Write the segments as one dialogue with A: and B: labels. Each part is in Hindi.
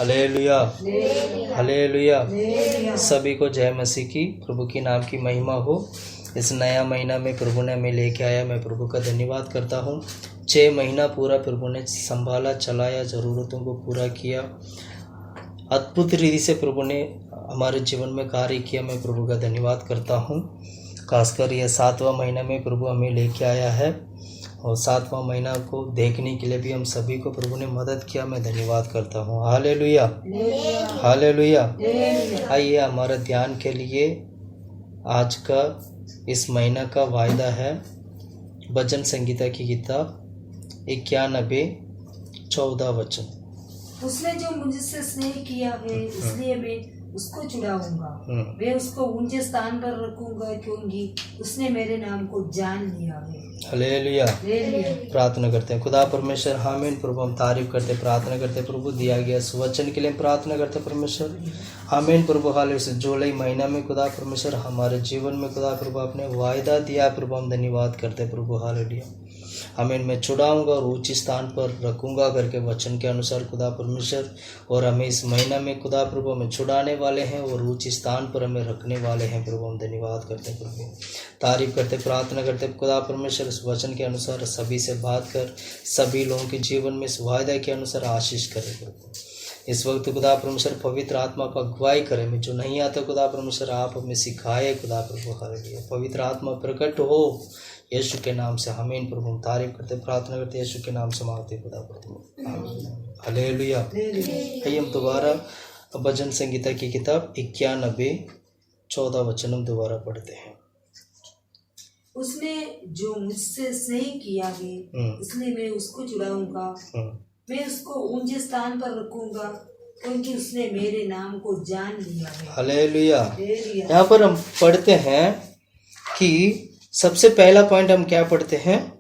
A: Hallelujah, hallelujah. सभी को जय मसीह की, प्रभु की नाम की महिमा हो। इस नया महीना में प्रभु ने हमें लेके आया, मैं प्रभु का धन्यवाद करता हूँ। 6 महीना पूरा प्रभु ने संभाला, चलाया, ज़रूरतों को पूरा किया। अद्भुत रीति से प्रभु ने हमारे जीवन में कार्य किया, मैं प्रभु का धन्यवाद करता हूँ। खासकर यह 7वां महीना में प्रभु हमें लेके आया है और 7वां महीना को देखने के लिए भी हम सभी को प्रभु ने मदद किया, मैं धन्यवाद करता हूँ। Hallelujah, hallelujah. आइए हमारे ध्यान के लिए आज का इस महीना का वायदा है भजन संगीता की किताब 91:14।
B: उसने जो मुझसे स्नेह किया है इसलिए मैं उसको छुड़ाऊंगा, मैं उसको ऊंचे स्थान पर रखूंगा क्योंकि उसने मेरे नाम को जान लिया है।
A: हालेलुया। प्रार्थना करते हैं। खुदा परमेश्वर, आमीन। प्रभु हम तारीफ करते, प्रार्थना करते प्रभु दिया गया इस वचन के लिए हम प्रार्थना करते परमेश्वर, आमीन। प्रभु हालेलुया। जुलाई महीना में खुदा परमेश्वर हमारे जीवन में खुदा प्रभु आपने वायदा दिया, प्रभु हम धन्यवाद करते प्रभु हालेलुया। आमीन। मैं छुड़ाऊंगा और ऊंचे स्थान पर रखूंगा करके वचन के अनुसार खुदा परमेश्वर, और हमें इस महीना में खुदा प्रभु हमें छुड़ाने वाले हैं और ऊंचे स्थान पर हमें रखने वाले हैं। प्रभु हम धन्यवाद करते प्रभु, तारीफ करते, प्रार्थना करते खुदा परमेश्वर इस वचन के अनुसार सभी से बात कर, सभी लोगों के जीवन में इस वायदा के अनुसार आशीष करे प्रभु। इस वक्त खुदा परमेश्वर पवित्र आत्मा का अगुवाई करे, मैं जो नहीं आता खुदा परमेश्वर आप हमें सिखाए खुदा प्रभु हालेलुया। पवित्र आत्मा प्रकट हो यीशु के नाम से, आमीन। प्रभु हम तारीफ करते, प्रार्थना करते, यीशु के नाम से मांगते खुदा प्रभु, आमीन। हालेलुया। आइए हम दोबारा भजन संगीता की किताब 91:14 हम दोबारा पढ़ते हैं।
B: उसने जो मुझसे स्नेह किया है इसलिए मैं उसको छुड़ाऊंगा, मैं उसको ऊंचे स्थान पर रखूंगा क्योंकि उसने मेरे नाम को जान लिया है। हालेलुया।
A: यहाँ पर हम पढ़ते हैं कि सबसे पहला पॉइंट हम क्या पढ़ते हैं?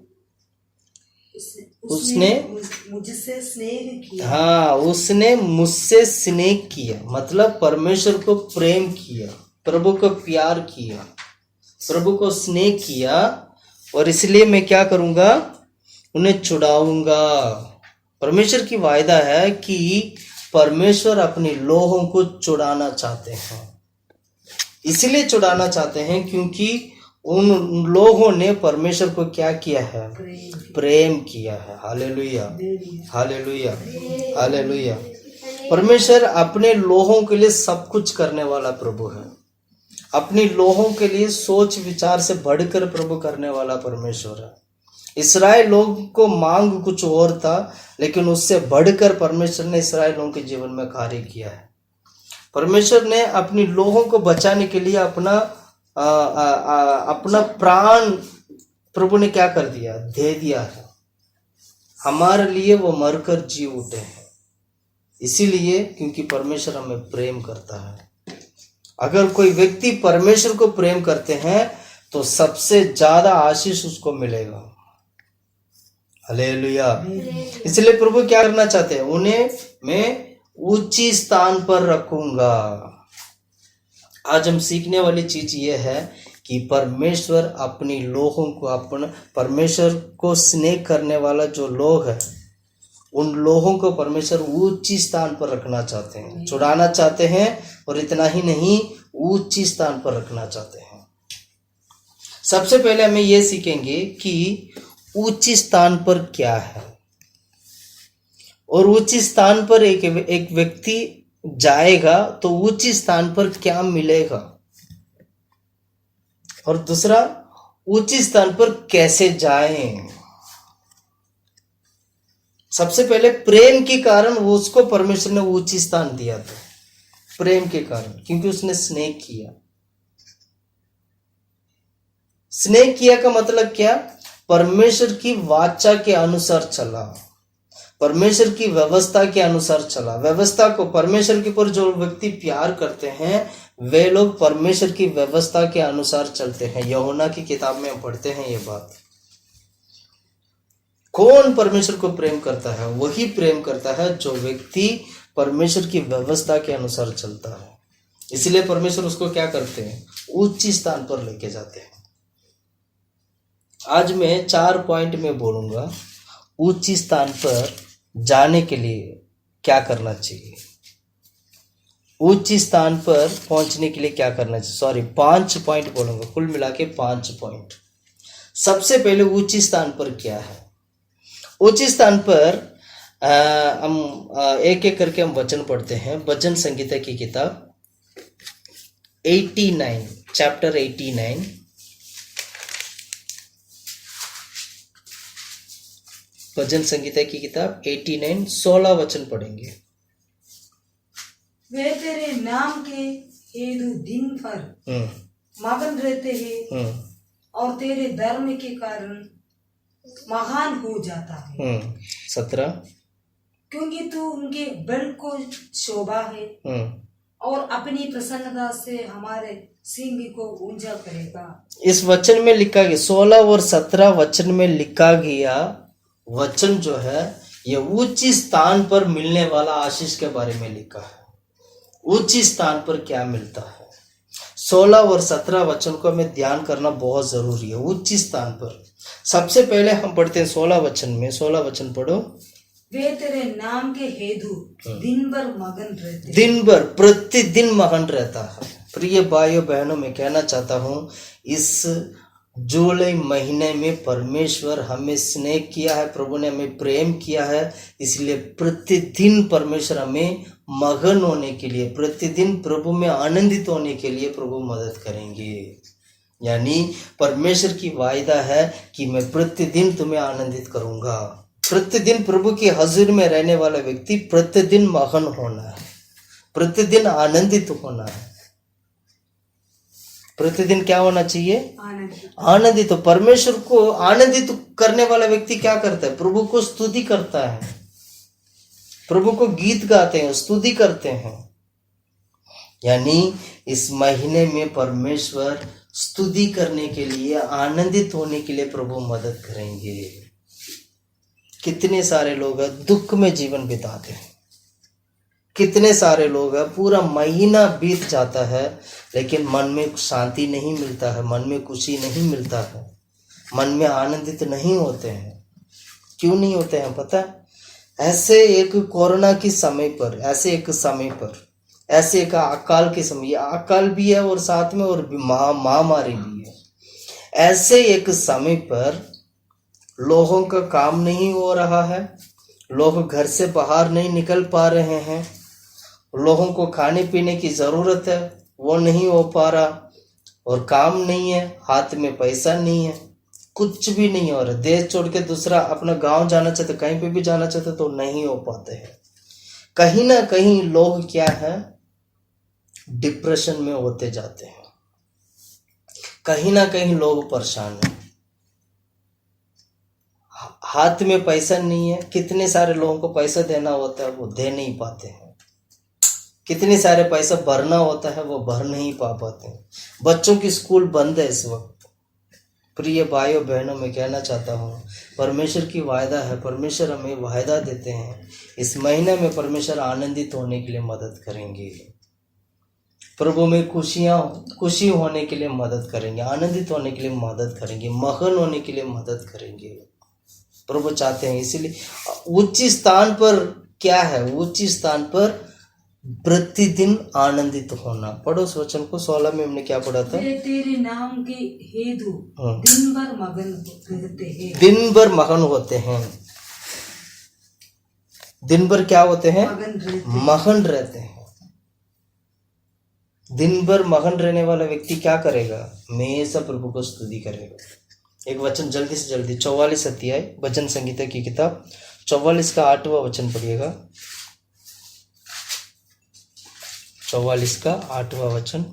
A: उसने
B: मुझसे स्नेह किया।
A: हाँ, उसने मुझसे स्नेह किया, मतलब परमेश्वर को प्रेम किया, प्रभु को प्यार किया, प्रभु को स्नेह किया, और इसलिए मैं क्या करूंगा? उन्हें छुड़ाऊंगा। परमेश्वर की वायदा है कि परमेश्वर अपने लोगों को छुड़ाना चाहते हैं। इसलिए छुड़ाना चाहते हैं क्योंकि उन लोगों ने परमेश्वर को क्या किया है? प्रेम किया है। Hallelujah, hallelujah, hallelujah. परमेश्वर अपने लोगों के लिए सब कुछ करने वाला प्रभु है। अपने लोगों के लिए सोच विचार से बढ़कर प्रभु करने वाला परमेश्वर है। इस्राएल लोग को मांग कुछ और था, लेकिन उससे बढ़कर परमेश्वर ने इस्राएल लोगों के जीवन में कार्य किया है। परमेश्वर ने अपने लोगों को बचाने के लिए अपना प्राण प्रभु ने क्या कर दिया? दे दिया है। हमारे लिए वो मरकर जी उठे हैं। इसीलिए क्योंकि परमेश्वर हमें प्रेम करता है। अगर कोई व्यक्ति परमेश्वर को प्रेम करते हैं तो सबसे ज्यादा आशीष उसको मिलेगा। हालेलुया। इसलिए प्रभु क्या करना चाहते हैं? उन्हें मैं ऊंची स्थान पर रखूंगा। आज हम सीखने वाली चीज ये है कि परमेश्वर अपनी लोगों को, परमेश्वर को स्नेह करने वाला जो लोग है, उन लोगों को परमेश्वर ऊंची स्थान पर रखना चाहते हैं, छुड़ाना चाहते हैं, और इतना ही नहीं ऊंची स्थान पर रखना चाहते हैं। सबसे पहले हमें यह सीखेंगे कि ऊंची स्थान पर क्या है, और ऊंची स्थान पर एक व्यक्ति जाएगा तो ऊंची स्थान पर क्या मिलेगा, और दूसरा ऊंची स्थान पर कैसे जाएं। सबसे पहले प्रेम के कारण वो उसको परमेश्वर ने ऊंची स्थान दिया था, प्रेम के कारण, क्योंकि उसने स्नेह किया। स्नेह किया का मतलब क्या? परमेश्वर की वाचा के अनुसार चला, परमेश्वर की व्यवस्था के अनुसार चला। व्यवस्था को, परमेश्वर के ऊपर जो व्यक्ति प्यार करते हैं वे लोग परमेश्वर की व्यवस्था के अनुसार चलते हैं। यूहन्ना की किताब में हम पढ़ते हैं ये बात। कौन परमेश्वर को प्रेम करता है? वही प्रेम करता है जो व्यक्ति परमेश्वर की व्यवस्था के अनुसार चलता है। इसलिए परमेश्वर उसको क्या करते हैं? ऊंची स्थान पर लेके जाते हैं। आज मैं 4 पॉइंट में बोलूंगा ऊंची स्थान पर जाने के लिए क्या करना चाहिए। उच्च स्थान पर पहुंचने के लिए क्या करना चाहिए? सॉरी, 5 पॉइंट बोलूंगा, कुल मिला के 5 पॉइंट। सबसे पहले उच्च स्थान पर क्या है? उच्च स्थान पर हम एक एक करके हम वचन पढ़ते हैं। भजन संगीता की किताब 89, चैप्टर 89, भजन संगीता की किताब 89, 16 वचन पढ़ेंगे।
B: वे तेरे नाम के हेतु दिन भर मगन रहते हैं और तेरे धर्म के कारण महान हो जाता है।
A: 17,
B: क्योंकि तू उनके बल को शोभा है और अपनी प्रसन्नता से हमारे सिंह को ऊंचा करेगा।
A: इस वचन में लिखा गया 16 और 17 वचन में लिखा गया वचन जो है ये उच्च स्थान पर मिलने वाला आशीष के बारे में लिखा है। उच्च स्थान पर क्या मिलता है? 16 और 17 वचन को हमें ध्यान करना बहुत जरूरी है। उच्च स्थान पर सबसे पहले हम पढ़ते हैं 16 वचन में। 16 वचन पढ़ो।
B: वे तेरे नाम के हेतु दिन भर मगन रहते,
A: दिन भर, प्रतिदिन मगन रहता है। प्रिय भाइयों बहनों, मैं कहना चाहता हूँ इस जुलाई महीने में परमेश्वर हमें स्नेह किया है, प्रभु ने हमें प्रेम किया है, इसलिए प्रतिदिन परमेश्वर हमें मगन होने के लिए, प्रतिदिन प्रभु में आनंदित होने के लिए प्रभु मदद करेंगे। यानी परमेश्वर की वायदा है कि मैं प्रतिदिन तुम्हें आनंदित करूंगा। प्रतिदिन प्रभु की हजूर में रहने वाला व्यक्ति प्रतिदिन मगन होना है, प्रतिदिन आनंदित होना है। प्रतिदिन क्या होना चाहिए? आनंदित। तो परमेश्वर को आनंदित करने वाला व्यक्ति क्या करता है? प्रभु को स्तुति करता है, प्रभु को गीत गाते हैं, स्तुति करते हैं। यानी इस महीने में परमेश्वर स्तुति करने के लिए, आनंदित होने के लिए प्रभु मदद करेंगे। कितने सारे लोग हैं दुख में जीवन बिताते हैं, कितने सारे लोग हैं पूरा महीना बीत जाता है लेकिन मन में शांति नहीं मिलता है, मन में खुशी नहीं मिलता है, मन में आनंदित नहीं होते हैं। क्यों नहीं होते हैं पता है? ऐसे एक कोरोना के समय पर, ऐसे एक अकाल के समय, ये अकाल भी है और साथ में और महामारी भी है। ऐसे एक समय पर लोगों का काम नहीं हो रहा है, लोग घर से बाहर नहीं निकल पा रहे हैं, लोगों को खाने पीने की ज़रूरत है वो नहीं हो पा रहा, और काम नहीं है, हाथ में पैसा नहीं है, कुछ भी नहीं हो रहा। देश छोड़ के दूसरा अपना गांव जाना चाहते, कहीं पे भी जाना चाहते तो नहीं हो पाते हैं। कहीं ना कहीं लोग क्या है, डिप्रेशन में होते जाते हैं, कहीं ना कहीं लोग परेशान हैं, हाथ में पैसा नहीं है। कितने सारे लोगों को पैसा देना होता है वो दे नहीं पाते हैं, कितने सारे पैसा भरना होता है वो भर नहीं पाते हैं। बच्चों की स्कूल बंद है इस वक्त। प्रिय भाइयों बहनों, मैं कहना चाहता हूँ परमेश्वर की वायदा है, परमेश्वर हमें वायदा देते हैं इस महीने में परमेश्वर आनंदित होने के लिए मदद करेंगे, प्रभु में खुशी होने के लिए मदद करेंगे, आनंदित होने के लिए मदद करेंगे, मगन होने के लिए मदद करेंगे। प्रभु चाहते हैं। इसीलिए उच्च स्थान पर क्या है? उच्च स्थान पर प्रतिदिन आनंदित होना। पढ़ो उस वचन को। 16 में हमने क्या पढ़ा था?
B: तेरे नाम के हेतु दिन भर मगन रहते हैं।
A: दिन भर मगन होते हैं। दिन भर क्या होते हैं? मगन रहते हैं। दिन भर मगन रहने वाला व्यक्ति क्या करेगा? हमेशा प्रभु को स्तुति करेगा। एक वचन जल्दी से जल्दी 44 अध्याय भजन संगीता की किताब 44 का 8वां वचन पढ़िएगा। 44 का 8वां वचन।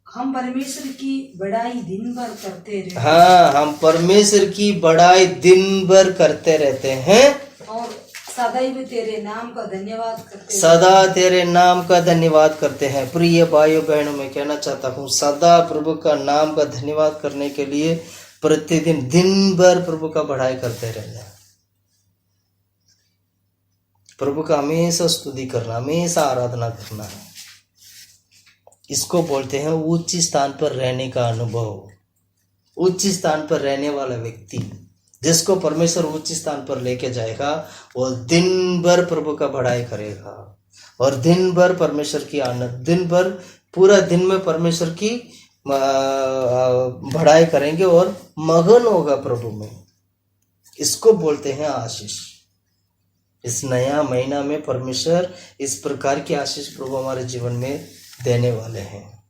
B: हम परमेश्वर की बड़ाई दिन भर करते रहते हैं।
A: हाँ, हम परमेश्वर की बड़ाई दिन भर करते रहते हैं
B: और सदैव तेरे नाम का धन्यवाद करते हैं।
A: सदा तेरे नाम का धन्यवाद करते हैं। प्रिय भाइयों बहनों, मैं कहना चाहता हूँ सदा प्रभु का नाम का धन्यवाद करने के लिए प्रतिदिन दिन भर प्रभु का बढ़ाई करते रहना, प्रभु का हमेशा स्तुति करना, हमेशा आराधना करना है। इसको बोलते हैं उच्च स्थान पर रहने का अनुभव। उच्च स्थान पर रहने वाला व्यक्ति जिसको परमेश्वर उच्च स्थान पर लेके जाएगा वो दिन भर प्रभु का बढ़ाई करेगा, और दिन भर परमेश्वर की आनंद, दिन भर पूरा दिन में परमेश्वर की बढ़ाई करेंगे और मगन होगा प्रभु में। इसको बोलते हैं आशीष। इस नया महीना में परमेश्वर इस प्रकार की आशीष प्रभु हमारे जीवन में देने वाले हैं।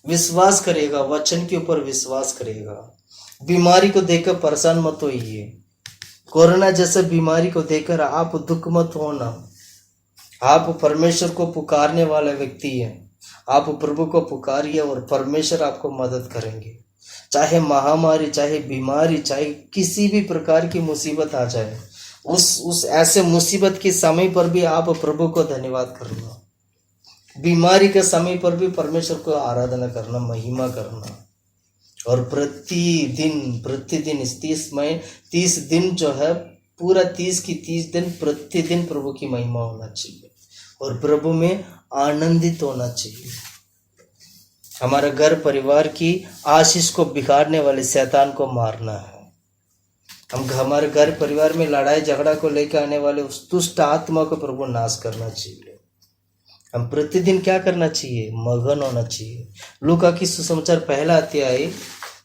A: विश्वास करेगा, वचन के ऊपर विश्वास करेगा। बीमारी को देखकर परेशान मत होइए। कोरोना जैसे बीमारी को देखकर आप दुख मत होना। आप परमेश्वर को पुकारने वाले व्यक्ति हैं। आप प्रभु को पुकारिए और परमेश्वर आपको मदद करेंगे। चाहे महामारी, चाहे बीमारी, चाहे किसी भी प्रकार की मुसीबत आ जाए, उस ऐसे मुसीबत के समय पर भी आप प्रभु को धन्यवाद करना। बीमारी के समय पर भी परमेश्वर को आराधना करना, महिमा करना। और प्रतिदिन इस 30 दिन जो है, पूरा 30 दिन प्रतिदिन प्रभु की महिमा होना चाहिए और प्रभु में आनंदित होना चाहिए। हमारे घर परिवार की आशीष को बिगाड़ने वाले शैतान को मारना है। हमारे घर परिवार में लड़ाई झगड़ा को लेकर आने वाले उस दुष्ट आत्मा को प्रभु नाश करना चाहिए। हम प्रतिदिन क्या करना चाहिए? मगन होना चाहिए। लूका की सुसमाचार पहला अध्याय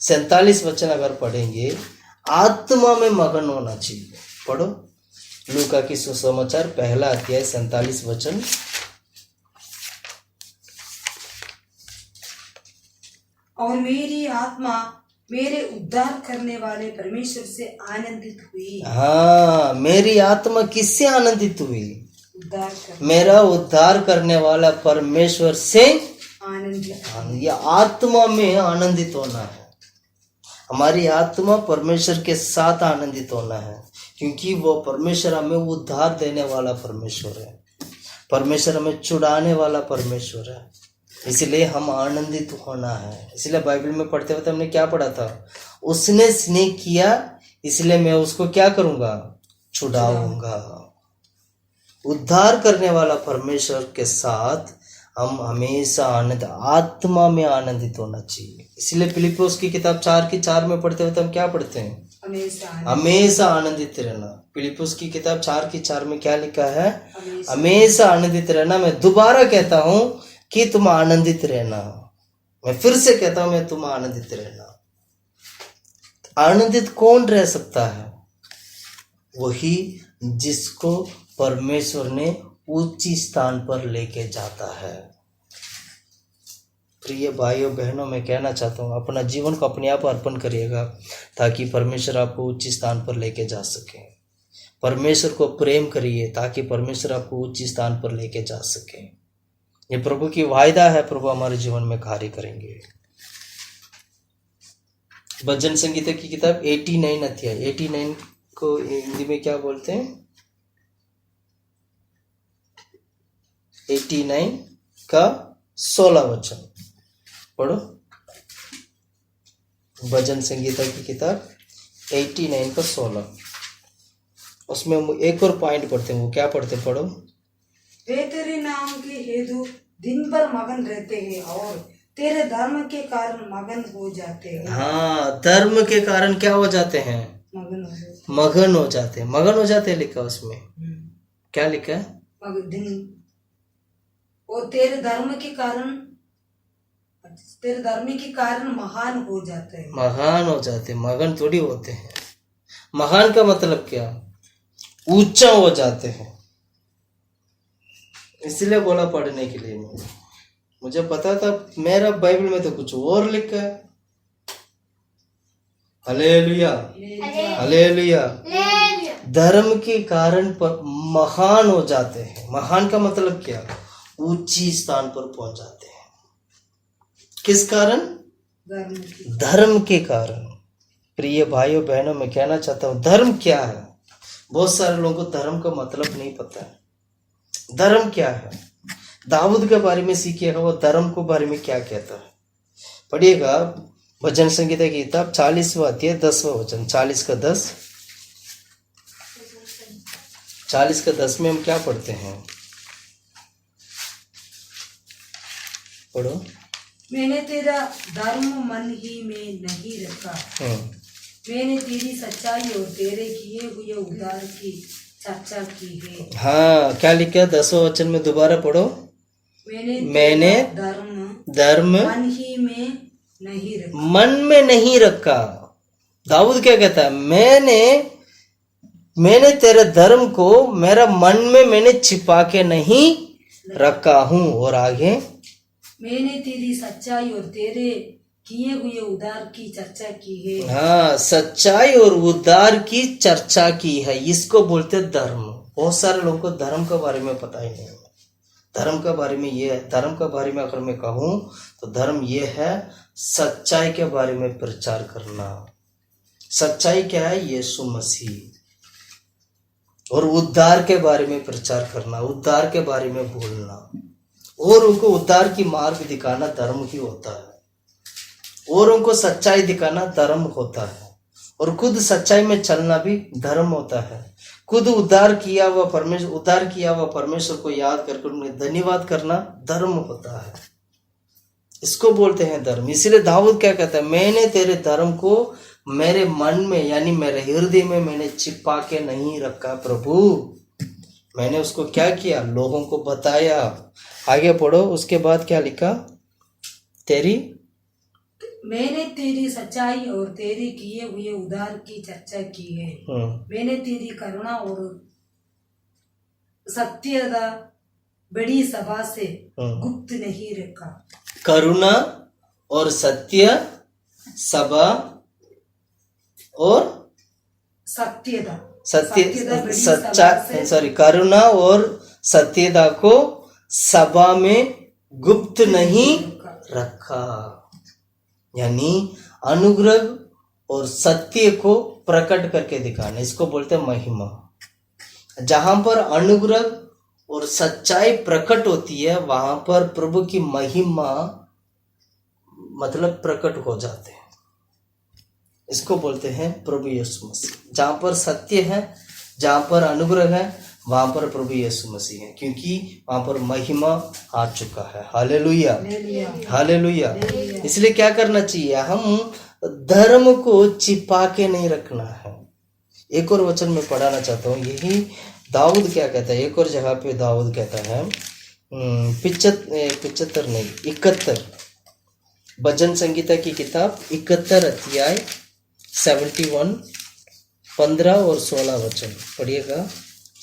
A: 47 वचन अगर पढ़ेंगे, आत्मा में मगन होना चाहिए। पढ़ो लूका की सुसमाचार पहला अध्याय 47 वचन।
B: और मेरी आत्मा मेरे उद्धार करने वाले परमेश्वर से आनंदित हुई।
A: हाँ, मेरी आत्मा किससे आनंदित हुई? मेरा उद्धार करने वाला परमेश्वर से आनंदित। ये आत्मा में आनंदित होना है। हमारी आत्मा परमेश्वर के साथ आनंदित होना है, क्योंकि वो परमेश्वर हमें उद्धार देने वाला परमेश्वर है। परमेश्वर हमें छुड़ाने वाला परमेश्वर है। इसलिए हम आनंदित होना है। इसलिए बाइबल में पढ़ते वक्त हमने क्या पढ़ा था? उसने स्नेह किया इसलिए मैं उसको क्या करूंगा? छुड़ाऊंगा। उद्धार करने वाला परमेश्वर के साथ हम हमेशा आत्मा में आनंदित होना चाहिए। इसलिए फिलिप्पियों की किताब 4:4 में पढ़ते वक्त हम क्या पढ़ते हैं? हमेशा आनंदित रहना। फिलिप्पियों की किताब 4:4 में क्या लिखा है? हमेशा आनंदित रहना। मैं दोबारा कहता हूं कि तुम आनंदित रहना। मैं फिर से कहता हूं, मैं तुम आनंदित रहना। आनंदित कौन रह सकता है? वही जिसको परमेश्वर ने ऊंची स्थान पर लेके जाता है। प्रिय भाइयों बहनों, मैं कहना चाहता हूँ, अपना जीवन को अपने आप अर्पण करिएगा ताकि परमेश्वर आपको ऊंची स्थान पर लेके जा सके। परमेश्वर को प्रेम करिए ताकि परमेश्वर आपको ऊंची स्थान पर लेके जा सके। ये प्रभु की वायदा है। प्रभु हमारे जीवन में कार्य करेंगे। भजन संगीत की किताब 89 अध्याय, 89 को हिंदी में क्या बोलते हैं? 89 का 16 वचन पढ़ो। भजन संगीता की किताब 89 का 16, उसमें हम एक और पॉइंट पढ़ते हैं। वो क्या पढ़ते? पढ़ो।
B: वे तेरे नाम के हेतु दिन भर मगन रहते हैं और तेरे धर्म के कारण मगन हो जाते हैं। हाँ,
A: धर्म के कारण क्या हो जाते हैं? मगन हो जाते हैं। मगन हो जाते हैं लिखा उसमें। क्या लिखा है?
B: और तेरे धर्म के कारण महान हो जाते हैं।
A: महान हो जाते हैं, मगन थोड़ी होते हैं। महान का मतलब क्या? ऊंचा हो जाते हैं। इसलिए बोला पढ़ने के लिए। मुझे पता था, मेरा बाइबल में तो कुछ और लिखा है। Hallelujah, hallelujah. धर्म के कारण पर महान हो जाते हैं। महान का मतलब क्या? ऊंची स्थान पर पहुंच जाते हैं। किस कारण? धर्म के कारण। प्रिय भाइयों बहनों, मैं कहना चाहता हूं, धर्म क्या है? बहुत सारे लोगों को धर्म का मतलब नहीं पता है। धर्म क्या है? दाऊद के बारे में सीखिएगा, वो धर्म के बारे में क्या कहता है। पढ़िएगा भजन संगीता की किताब 40वां अध्याय 10वां वचन। 40 का 10, 40 का 10 में हम क्या पढ़ते हैं? पढ़ो।
B: मैंने तेरा धर्म मन ही में नहीं रखा। मैंने तेरी सच्चाई और तेरे किए हुए उद्धार की चर्चा की है।
A: हाँ, क्या लिखा 10वें वचन में, दोबारा पढ़ो। मैंने धर्म मन में नहीं रखा। दाऊद क्या कहता है? मैंने तेरे धर्म को मेरा मन में मैंने छिपा के नहीं रखा हूं। और आगे,
B: मैंने तेरी सच्चाई और तेरे किए हुए उद्धार की चर्चा की है।
A: हाँ, सच्चाई और उद्धार की चर्चा की है। इसको बोलते धर्म। बहुत सारे लोगों को धर्म के बारे में पता ही नहीं है। धर्म के बारे में ये है, धर्म के बारे में अगर मैं कहूँ तो धर्म ये है सच्चाई के बारे में प्रचार करना। सच्चाई क्या है? यीशु मसीह। और उद्धार के बारे में प्रचार करना, उद्धार के बारे में बोलना और उनको उद्धार की मार्ग दिखाना धर्म ही होता है। और उनको सच्चाई दिखाना धर्म होता है। और खुद सच्चाई में चलना भी धर्म होता है। खुद उद्धार किया हुआ परमेश्वर को याद करके उन्हें धन्यवाद करना धर्म होता है। इसको बोलते हैं धर्म। इसीलिए दाऊद क्या कहता है? मैंने तेरे धर्म को मेरे मन में यानी मेरे हृदय में मैंने छिपा के नहीं रखा प्रभु। मैंने उसको क्या किया? लोगों को बताया। आगे पढ़ो, उसके बाद क्या लिखा?
B: मैंने तेरी सच्चाई और तेरे किए हुए उद्धार की चर्चा की है। मैंने तेरी करुणा और सत्यता बड़ी सभा से गुप्त नहीं रखा।
A: करुणा और सत्य सभा और करुणा और सत्यता को सभा में गुप्त नहीं रखा। यानी अनुग्रह और सत्य को प्रकट करके दिखाना, इसको बोलते हैं महिमा। जहां पर अनुग्रह और सच्चाई प्रकट होती है वहां पर प्रभु की महिमा मतलब प्रकट हो जाते हैं। इसको बोलते हैं प्रभु यीशु मसीह। जहां पर सत्य है, जहां पर अनुग्रह है, वहां पर प्रभु यीशु मसीह है, क्योंकि वहां पर महिमा आ चुका है। Hallelujah, hallelujah. इसलिए क्या करना चाहिए? हम धर्म को छिपा के नहीं रखना है। एक और वचन में पढ़ाना चाहता हूँ, यही दाऊद क्या कहता है। एक और जगह पे दाऊद कहता है 71 भजन संगीता की किताब 71 अध्याय 71 15 और 16 वचन पढ़िएगा।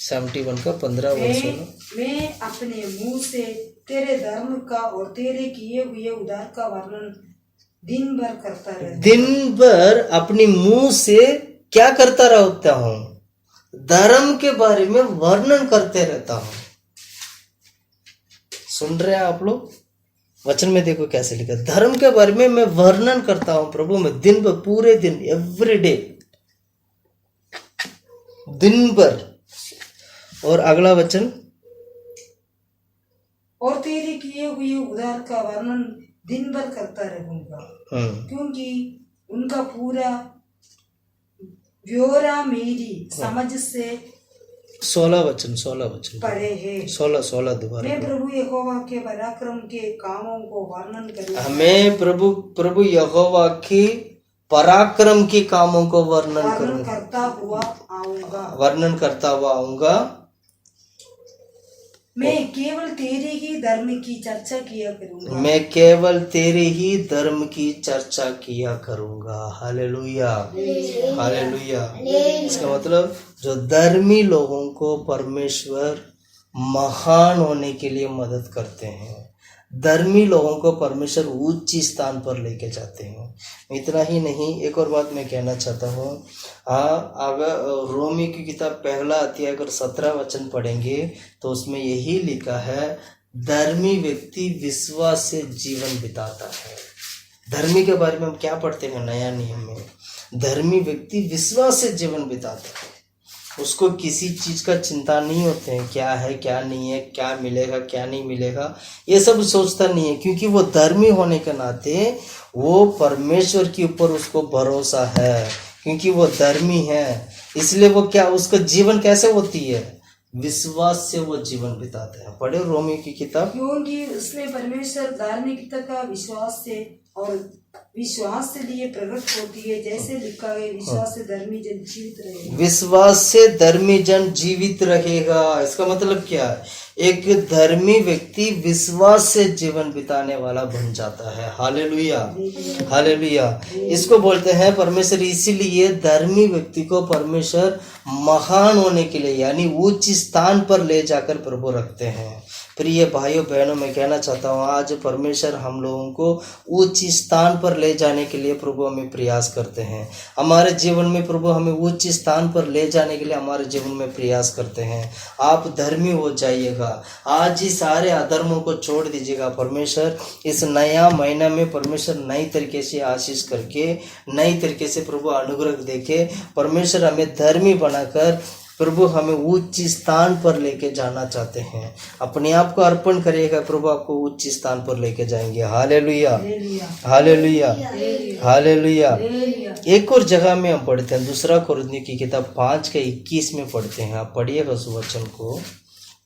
A: 71 का 15 और 16।
B: मैं अपने मुंह से तेरे धर्म का और तेरे किए हुए उद्धार का वर्णन दिन भर करता रहता हूं। दिन भर
A: अपनी मुंह से क्या करता रहता हूँ? धर्म के बारे में वर्णन करते रहता हूँ। सुन रहे हैं आप लोग? वचन में देखो कैसे लिखा, धर्म के बारे में मैं वर्णन करता हूं प्रभु में दिन भर, पूरे दिन, एवरी डे, दिन भर। और अगला वचन, और तेरे किए हुए उद्धार का वर्णन दिन भर करता रहूंगा, क्योंकि उनका पूरा ब्यौरा मेरी समझ से 16 वचन पढ़े हैं। 16 दोबारा। मैं प्रभु यहोवा के पराक्रम के कामों को वर्णन करूंगा। मैं प्रभु यहोवा के पराक्रम के कामों को वर्णन करता हुआ आऊंगा। मैं केवल तेरे ही धर्म की चर्चा किया करूंगा। Hallelujah, hallelujah. इसका मतलब जो धर्मी लोगों को परमेश्वर महान होने के लिए मदद करते हैं, धर्मी लोगों को परमेश्वर ऊंची स्थान पर लेके जाते हैं। इतना ही नहीं, एक और बात मैं कहना चाहता हूँ। अगर रोमी की किताब 1 अध्याय अगर 17 वचन पढ़ेंगे तो उसमें यही लिखा है, धर्मी व्यक्ति विश्वास से जीवन बिताता है। धर्मी के बारे में हम क्या पढ़ते हैं नया नियम में? धर्मी व्यक्ति विश्वास से जीवन बिताता है। उसको किसी चीज का चिंता नहीं होते हैं, क्या है क्या नहीं है, क्या मिलेगा क्या नहीं मिलेगा, ये सब सोचता नहीं है, क्योंकि वो धर्मी होने के नाते वो परमेश्वर के ऊपर उसको भरोसा है, क्योंकि वो धर्मी है। इसलिए वो क्या, उसका जीवन कैसे होती है? विश्वास से वो जीवन बिताते हैं। पढ़े रोमी की किताब।
B: क्योंकि उसने परमेश्वर धार्मिकता का विश्वास से और विश्वास से लिए प्रकट होती है, जैसे लिखा है, विश्वास से धर्मी जन जीवित रहेगा।
A: विश्वास से धर्मी जन जीवित रहेगा। इसका मतलब क्या है? एक धर्मी व्यक्ति विश्वास से जीवन बिताने वाला बन जाता है। Hallelujah, hallelujah. इसको बोलते हैं परमेश्वर, इसीलिए धर्मी व्यक्ति को परमेश्वर महान होने के लिए यानी उच्च स्थान पर ले जाकर प्रभु रखते हैं। प्रिय भाइयों बहनों, मैं कहना चाहता हूँ आज परमेश्वर हम लोगों को उच्च स्थान पर ले जाने के लिए प्रभु हमें प्रयास करते हैं। हमारे जीवन में प्रभु हमें उच्च स्थान पर ले जाने के लिए हमारे जीवन में प्रयास करते हैं। आप धर्मी हो जाइएगा, आज ही सारे अधर्मों को छोड़ दीजिएगा। परमेश्वर इस नया महीना में परमेश्वर नई तरीके से आशीष करके, नई तरीके से प्रभु अनुग्रह देके परमेश्वर हमें धर्मी बनाकर प्रभु हमें उच्च स्थान पर लेके जाना चाहते हैं। अपने आप को अर्पण करिएगा, प्रभु आपको उच्च स्थान पर लेके जाएंगे। Hallelujah, hallelujah, hallelujah. एक और जगह में हम पढ़ते हैं, दूसरा कोरिन्थियों की किताब 5:21 में पढ़ते हैं। आप पढ़िएगा उस वचन को।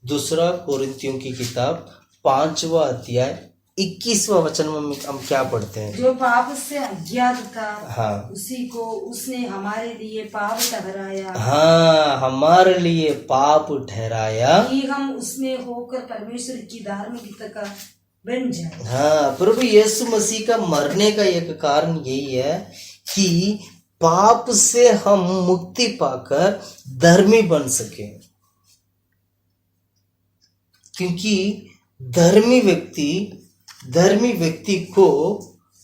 A: दूसरा कोरिन्थियों की किताब 5वां अध्याय 21वां वचन में हम क्या पढ़ते हैं?
B: जो पाप से अज्ञात था,
A: हाँ,
B: उसी को उसने हमारे लिए पाप ठहराया।
A: हाँ, हमारे लिए पाप ठहराया
B: कि हम उसमें होकर परमेश्वर की धार्मिकता का बन जाए।
A: हाँ, प्रभु यीशु मसीह का मरने का एक कारण यही है कि पाप से हम मुक्ति पाकर धर्मी बन सके। क्योंकि धर्मी व्यक्ति को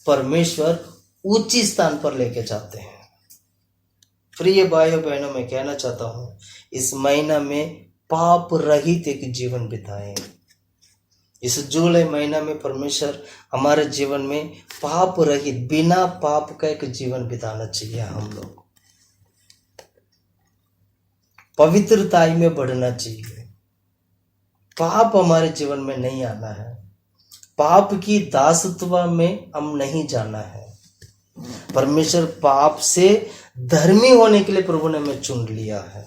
A: परमेश्वर उच्च स्थान पर लेके जाते हैं। प्रिय भाइयों बहनों, मैं कहना चाहता हूं इस महीना में पाप रहित एक जीवन बिताएं। इस जुलाई महीना में परमेश्वर हमारे जीवन में पाप रहित, बिना पाप का एक जीवन बिताना चाहिए। हम लोग पवित्रताई में बढ़ना चाहिए। पाप हमारे जीवन में नहीं आना है, पाप की दासत्व में हम नहीं जाना है। परमेश्वर पाप से धर्मी होने के लिए प्रभु ने हमें चुन लिया है,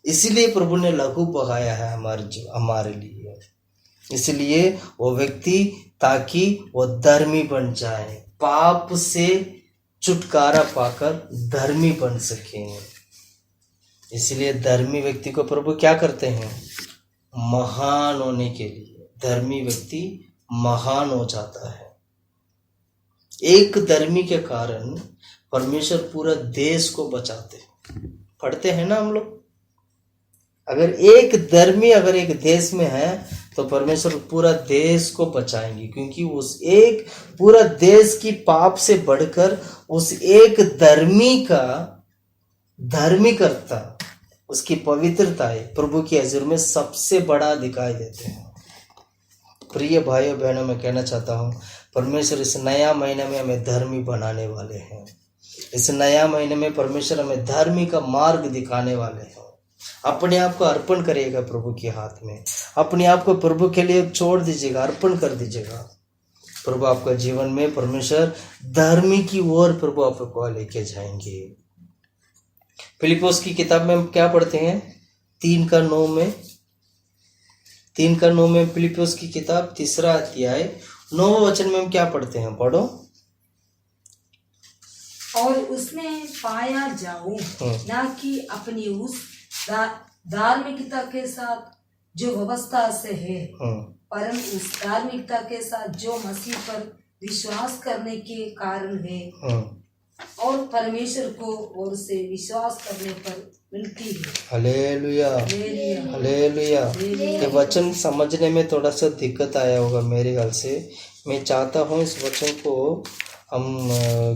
A: इसीलिए प्रभु ने लहू बहाया है हमारे लिए। इसलिए वो व्यक्ति ताकि वो धर्मी बन जाए, पाप से छुटकारा पाकर धर्मी बन सके। इसलिए धर्मी व्यक्ति को प्रभु क्या करते हैं? महान होने के लिए धर्मी व्यक्ति महान हो जाता है। एक धर्मी के कारण परमेश्वर पूरा देश को बचाते हैं। पढ़ते हैं ना हम लोग, अगर एक धर्मी अगर एक देश में है तो परमेश्वर पूरा देश को बचाएंगे, क्योंकि उस एक पूरा देश की पाप से बढ़कर उस एक धर्मी का धार्मिकता, उसकी पवित्रता है प्रभु की हजूर में सबसे बड़ा दिखाई देते हैं। प्रिय भाइयों बहनों, मैं कहना चाहता हूँ परमेश्वर इस नया महीने में हमें धर्मी बनाने वाले हैं। इस नया महीने में परमेश्वर हमें धर्मी का मार्ग दिखाने वाले हैं। अपने आप को अर्पण करिएगा प्रभु के हाथ में, अपने आप को प्रभु के लिए छोड़ दीजिएगा, अर्पण कर दीजिएगा। प्रभु आपका जीवन में परमेश्वर धर्मी की ओर प्रभु आपको लेके जाएंगे। फिलिप्पोस की किताब में हम क्या पढ़ते हैं? 3:9 में फिलिप्पोस की किताब 3 अध्याय 9 वचन में हम क्या पढ़ते हैं? पढ़ो।
B: और उसमें पाया जाऊं ना कि अपनी उस धार्मिकता के साथ जो व्यवस्था से है, परम उस धार्मिकता के साथ जो मसीह पर विश्वास करने के कारण है और परमेश्वर को और से विश्वास करने पर मिलती है। Hallelujah, hallelujah. ये वचन समझने में थोड़ा सा दिक्कत आया होगा मेरे ख्याल से। मैं चाहता हूँ इस वचन को हम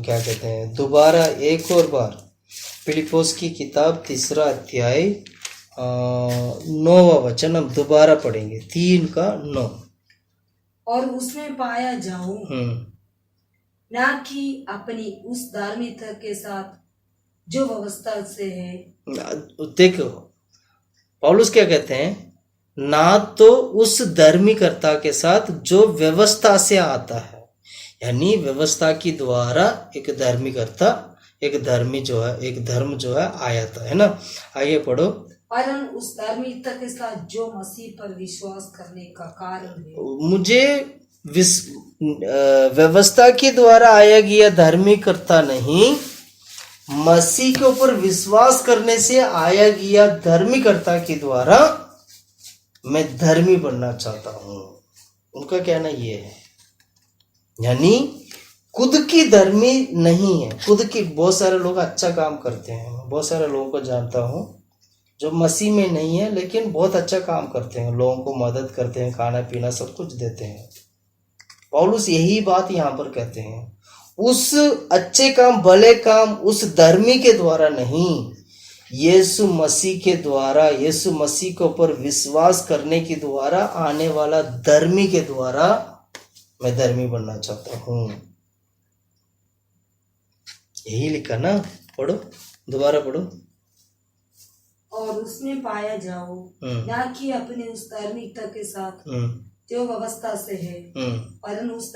B: क्या कहते हैं, दोबारा एक और बार फिलिप्पोस की किताब 3 अध्याय 9वां वचन हम दोबारा पढ़ेंगे। 3:9। और उसमें पाया जाऊं ना कि अपनी उस धार्मिकता के साथ जो व्यवस्था से है।
A: देखो पौलुस क्या कहते हैं, ना तो उस धर्मीकर्ता के साथ जो व्यवस्था से आता है, यानी व्यवस्था की द्वारा एक धर्मीकर्ता, एक धर्मी जो है, एक धर्म जो है आया था, है ना। आइए पढ़ो।
B: परम उस धार्मिकता के साथ जो मसीह पर विश्वास करने का कारण है।
A: मुझे व्यवस्था के द्वारा आया गया धार्मिकता नहीं, मसीह के ऊपर विश्वास करने से आया गया धार्मिकता के द्वारा मैं धर्मी बनना चाहता हूं। उनका कहना ये है, यानी खुद की धर्मी नहीं है। खुद की, बहुत सारे लोग अच्छा काम करते हैं, बहुत सारे लोगों को जानता हूं जो मसीह में नहीं है लेकिन बहुत अच्छा काम करते हैं, लोगों को मदद करते हैं, खाना पीना सब कुछ देते हैं। पौलुस यही बात यहाँ पर कहते हैं, उस अच्छे काम, भले काम उस धर्मी के द्वारा नहीं, यीशु मसीह के द्वारा, यीशु मसीह के ऊपर विश्वास करने के द्वारा आने वाला धर्मी के द्वारा मैं धर्मी बनना चाहता हूं। यही लिखा ना, पढ़ो, दोबारा पढ़ो।
B: और उसमें पाया जाओ, ना कि अपने उस धार्मिकता के साथ जो व्यवस्था से है, वरन उस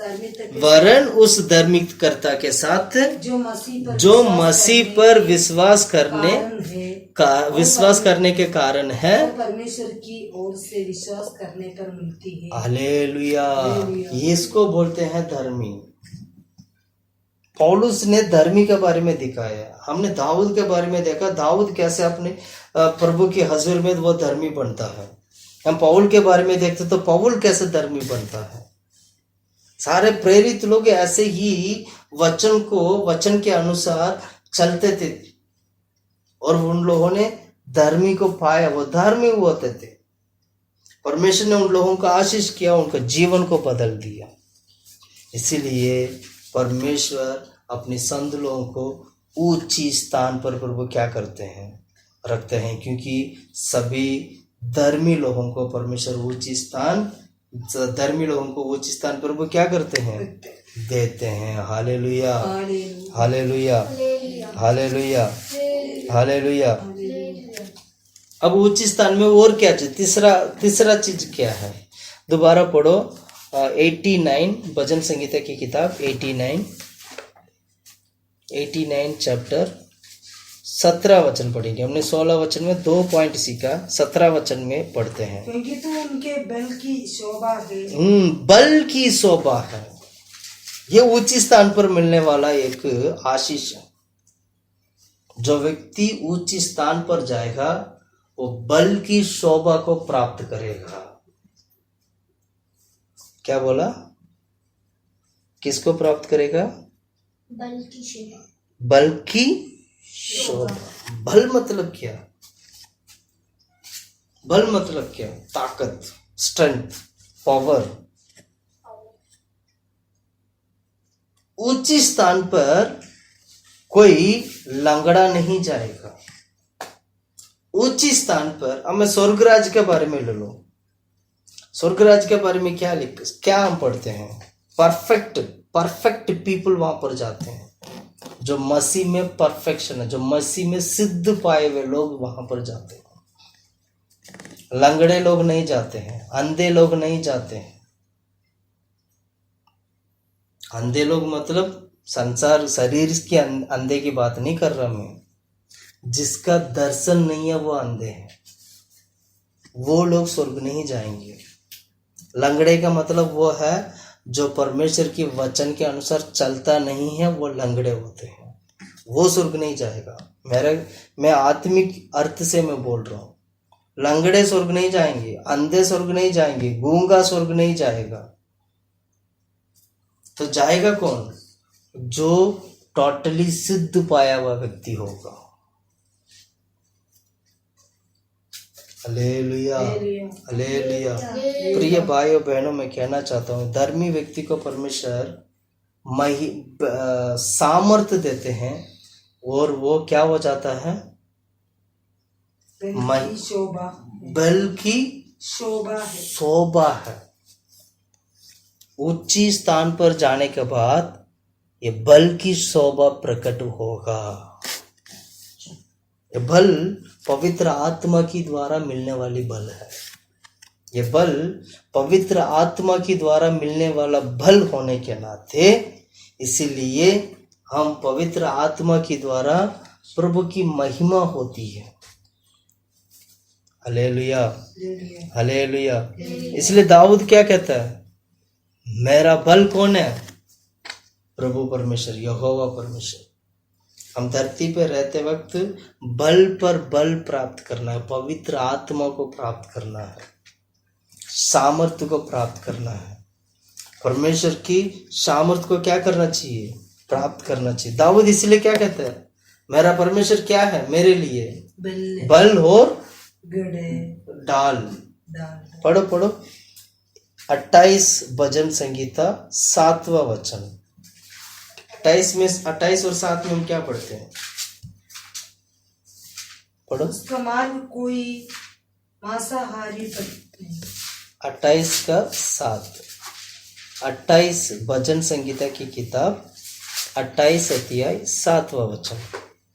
B: धार्मिकता के साथ जो मसीह पर विश्वास करने के कारण है,
C: परमेश्वर की ओर से विश्वास करने पर मिलती है।
A: हालेलुया। इसको बोलते हैं धर्मी। पौलुस ने धर्मी के बारे में दिखाया। हमने दाऊद के बारे में देखा, दाऊद कैसे अपने प्रभु की हजूर में वो धर्मी बनता है। हम पौल के बारे में देखते तो पौल कैसे धर्मी बनता है। सारे प्रेरित लोग ऐसे ही वचन के अनुसार चलते थे और उन लोगों ने धर्मी को पाया, वो धर्मी होते थे। परमेश्वर ने उन लोगों का आशीष किया, उनका जीवन को बदल दिया। इसीलिए परमेश्वर अपने संत लोगों को ऊंची स्थान पर प्रभु क्या करते हैं, रखते हैं, क्योंकि सभी धर्मी लोगों को परमेश्वर धर्मी लोगों को ऊंची स्थान पर वो क्या करते हैं, देते हैं। Hallelujah, hallelujah, hallelujah, hallelujah. अब ऊंची स्थान में और क्या चीज, तीसरा चीज क्या है, दोबारा पढ़ो 89 भजन संगीता की किताब 89 चैप्टर 17 वचन पढ़ेंगे। हमने 16 वचन में 2 पॉइंट सीखा, 17 वचन में पढ़ते हैं।
B: क्योंकि तो उनके बल की शोभा है।
A: बल की शोभा है। ये ऊंची स्थान पर मिलने वाला एक आशीष है। जो व्यक्ति ऊंची स्थान पर जाएगा वो बल की शोभा को प्राप्त करेगा। क्या बोला, किसको प्राप्त करेगा?
C: बल की शोभा।
A: बल की शोभा। बल मतलब क्या? बल मतलब क्या? ताकत, स्ट्रेंथ, पावर। ऊंची स्थान पर कोई लंगड़ा नहीं जाएगा। ऊंची स्थान पर, अब मैं स्वर्गराज के बारे में ले लो। स्वर्गराज के बारे में क्या हम पढ़ते हैं? परफेक्ट पीपल वहां पर जाते हैं, जो मसीह में परफेक्शन है, जो मसीह में सिद्ध पाए हुए लोग वहां पर जाते हैं। लंगड़े लोग नहीं जाते हैं, अंधे लोग नहीं जाते हैं। अंधे लोग मतलब संसार शरीर के अंधे की बात नहीं कर रहा मैं। जिसका दर्शन नहीं है वो अंधे हैं, वो लोग स्वर्ग नहीं जाएंगे। लंगड़े का मतलब वो है जो परमेश्वर की वचन के अनुसार चलता नहीं है, वो लंगड़े होते हैं, वो स्वर्ग नहीं जाएगा। मैं आत्मिक अर्थ से मैं बोल रहा हूँ। लंगड़े स्वर्ग नहीं जाएंगे, अंधे स्वर्ग नहीं जाएंगे, गूंगा स्वर्ग नहीं जाएगा। तो जाएगा कौन? जो टोटली सिद्ध पाया हुआ व्यक्ति होगा। Hallelujah, hallelujah. प्रिय भाइयों बहनों, मैं कहना चाहता हूँ, धर्मी व्यक्ति को परमेश्वर सामर्थ्य देते हैं और वो क्या हो जाता है? बल की शोभा है। उच्ची स्थान पर जाने के बाद ये बल की शोभा प्रकट होगा। ये बल पवित्र आत्मा की द्वारा मिलने वाली बल है। ये बल पवित्र आत्मा की द्वारा मिलने वाला बल होने के नाते, इसीलिए हम पवित्र आत्मा की द्वारा प्रभु की महिमा होती है। Hallelujah, hallelujah. इसलिए दाऊद क्या कहता है? मेरा बल कौन है? प्रभु परमेश्वर, यहोवा परमेश्वर। हम धरती पे रहते वक्त बल पर बल प्राप्त करना है, पवित्र आत्मा को प्राप्त करना है, सामर्थ्य को प्राप्त करना है। परमेश्वर की सामर्थ्य को क्या करना चाहिए? प्राप्त करना चाहिए। दाऊद इसलिए क्या कहता है? मेरा परमेश्वर क्या है मेरे लिए? बल और ढाल। पढ़ो पढ़ो 28 भजन संगीता 7वां वचन। 28 और 7 में हम क्या पढ़ते हैं? पढ़ो।
B: उसका मार्ग कोई मांसाहारी पर नहीं।
A: 28 का 7। 28 भजन संगीता की किताब 28 अध्याय 7वां वचन।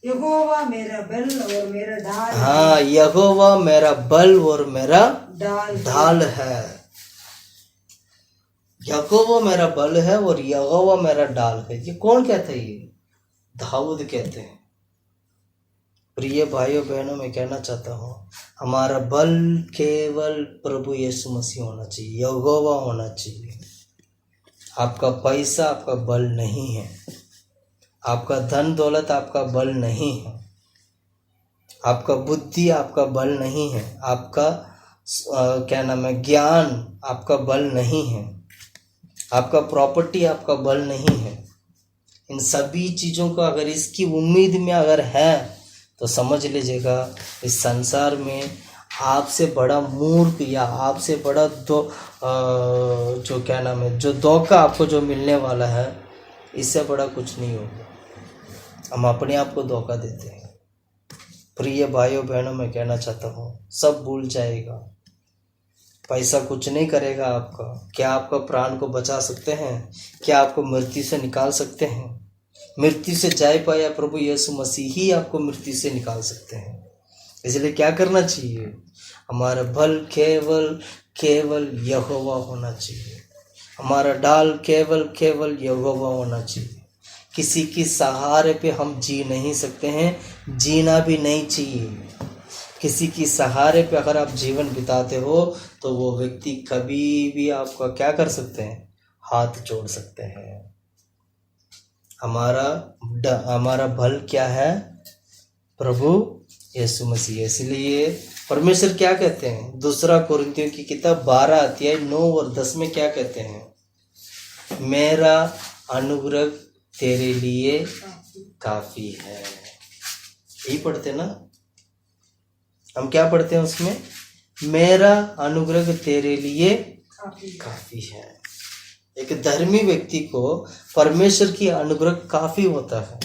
B: यहोवा मेरा बल और मेरा ढाल।
A: हाँ, यहोवा मेरा बल और मेरा ढाल है। यहोवा मेरा बल है और यहोवा मेरा ढाल है। ये कौन कहता है? ये दाऊद कहते हैं। प्रिय भाइयों बहनों, मैं कहना चाहता हूँ हमारा बल केवल प्रभु यीशु मसीह होना चाहिए, यहोवा होना चाहिए। आपका पैसा आपका बल नहीं है, आपका धन दौलत आपका बल नहीं है, आपका बुद्धि आपका बल नहीं है, आपका क्या नाम है ज्ञान आपका बल नहीं है, आपका प्रॉपर्टी आपका बल नहीं है। इन सभी चीज़ों को अगर इसकी उम्मीद में अगर है तो समझ लीजिएगा इस संसार में आपसे बड़ा मूर्ख या आपसे बड़ा जो क्या नाम है जो धोखा आपको जो मिलने वाला है, इससे बड़ा कुछ नहीं होगा। हम अपने आप को धोखा देते हैं। प्रिय भाइयों बहनों, मैं कहना चाहता हूँ सब भूल जाएगा, पैसा कुछ नहीं करेगा आपका। क्या आपका प्राण को बचा सकते हैं? क्या आपको मृत्यु से निकाल सकते हैं? मृत्यु से जाए पाया प्रभु यीशु मसीह ही आपको मृत्यु से निकाल सकते हैं। इसलिए क्या करना चाहिए? हमारा बल केवल यहोवा होना चाहिए, हमारा ढाल केवल यहोवा होना चाहिए। किसी की सहारे पे हम जी नहीं सकते हैं, जीना भी नहीं चाहिए। किसी की सहारे पे अगर आप जीवन बिताते हो तो वो व्यक्ति कभी भी आपका क्या कर सकते हैं? हाथ जोड़ सकते हैं। हमारा बल क्या है? प्रभु यीशु मसीह। इसलिए परमेश्वर क्या कहते हैं? दूसरा कोरिन्थियों की किताब 12 अध्याय 9 और 10 में क्या कहते हैं? मेरा अनुग्रह तेरे लिए काफी है। यही पढ़ते ना हम? क्या पढ़ते हैं उसमें? मेरा अनुग्रह तेरे लिए काफी है। एक धर्मी व्यक्ति को परमेश्वर की अनुग्रह काफी होता है।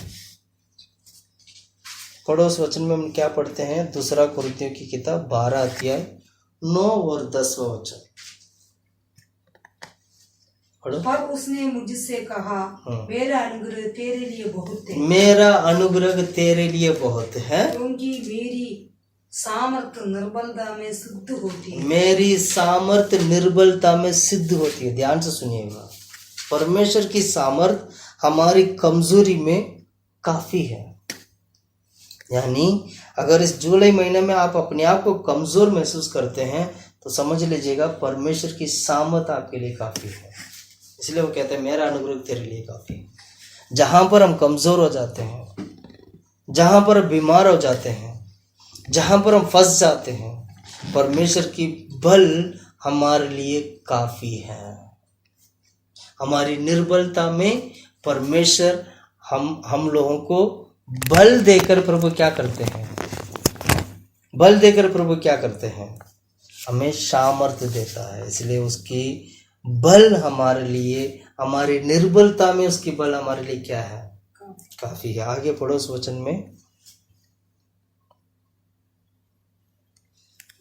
A: पढ़ो उस वचन में हम क्या पढ़ते हैं? दूसरा कोरिन्थियों की किताब 12 अध्याय 9 और 10वां वचन पढ़ो।
B: पर उसने मुझसे कहा, मेरा अनुग्रह तेरे लिए बहुत है।
A: मेरा अनुग्रह तेरे लिए बहुत है,
B: क्योंकि मेरी सामर्थ्य निर्बलता में सिद्ध होती है।
A: मेरी सामर्थ्य निर्बलता में सिद्ध होती है। ध्यान से सुनिएगा, परमेश्वर की सामर्थ्य हमारी कमजोरी में काफी है। यानी अगर इस जुलाई महीने में आप अपने आप को कमजोर महसूस करते हैं तो समझ लीजिएगा परमेश्वर की सामर्थ्य आपके लिए काफी है। इसलिए वो कहते हैं मेरा अनुग्रह तेरे लिए काफी है। जहां पर हम कमजोर हो जाते हैं, जहां पर बीमार हो जाते हैं, जहां पर हम फंस जाते हैं, परमेश्वर की बल हमारे लिए काफी है। हमारी निर्बलता में परमेश्वर हम लोगों को बल देकर प्रभु क्या करते हैं? बल देकर प्रभु क्या करते हैं? हमें सामर्थ्य देता है। इसलिए उसकी बल हमारे लिए, हमारी निर्बलता में उसकी बल हमारे लिए क्या है? काफी है। आगे पढ़ो उस वचन में।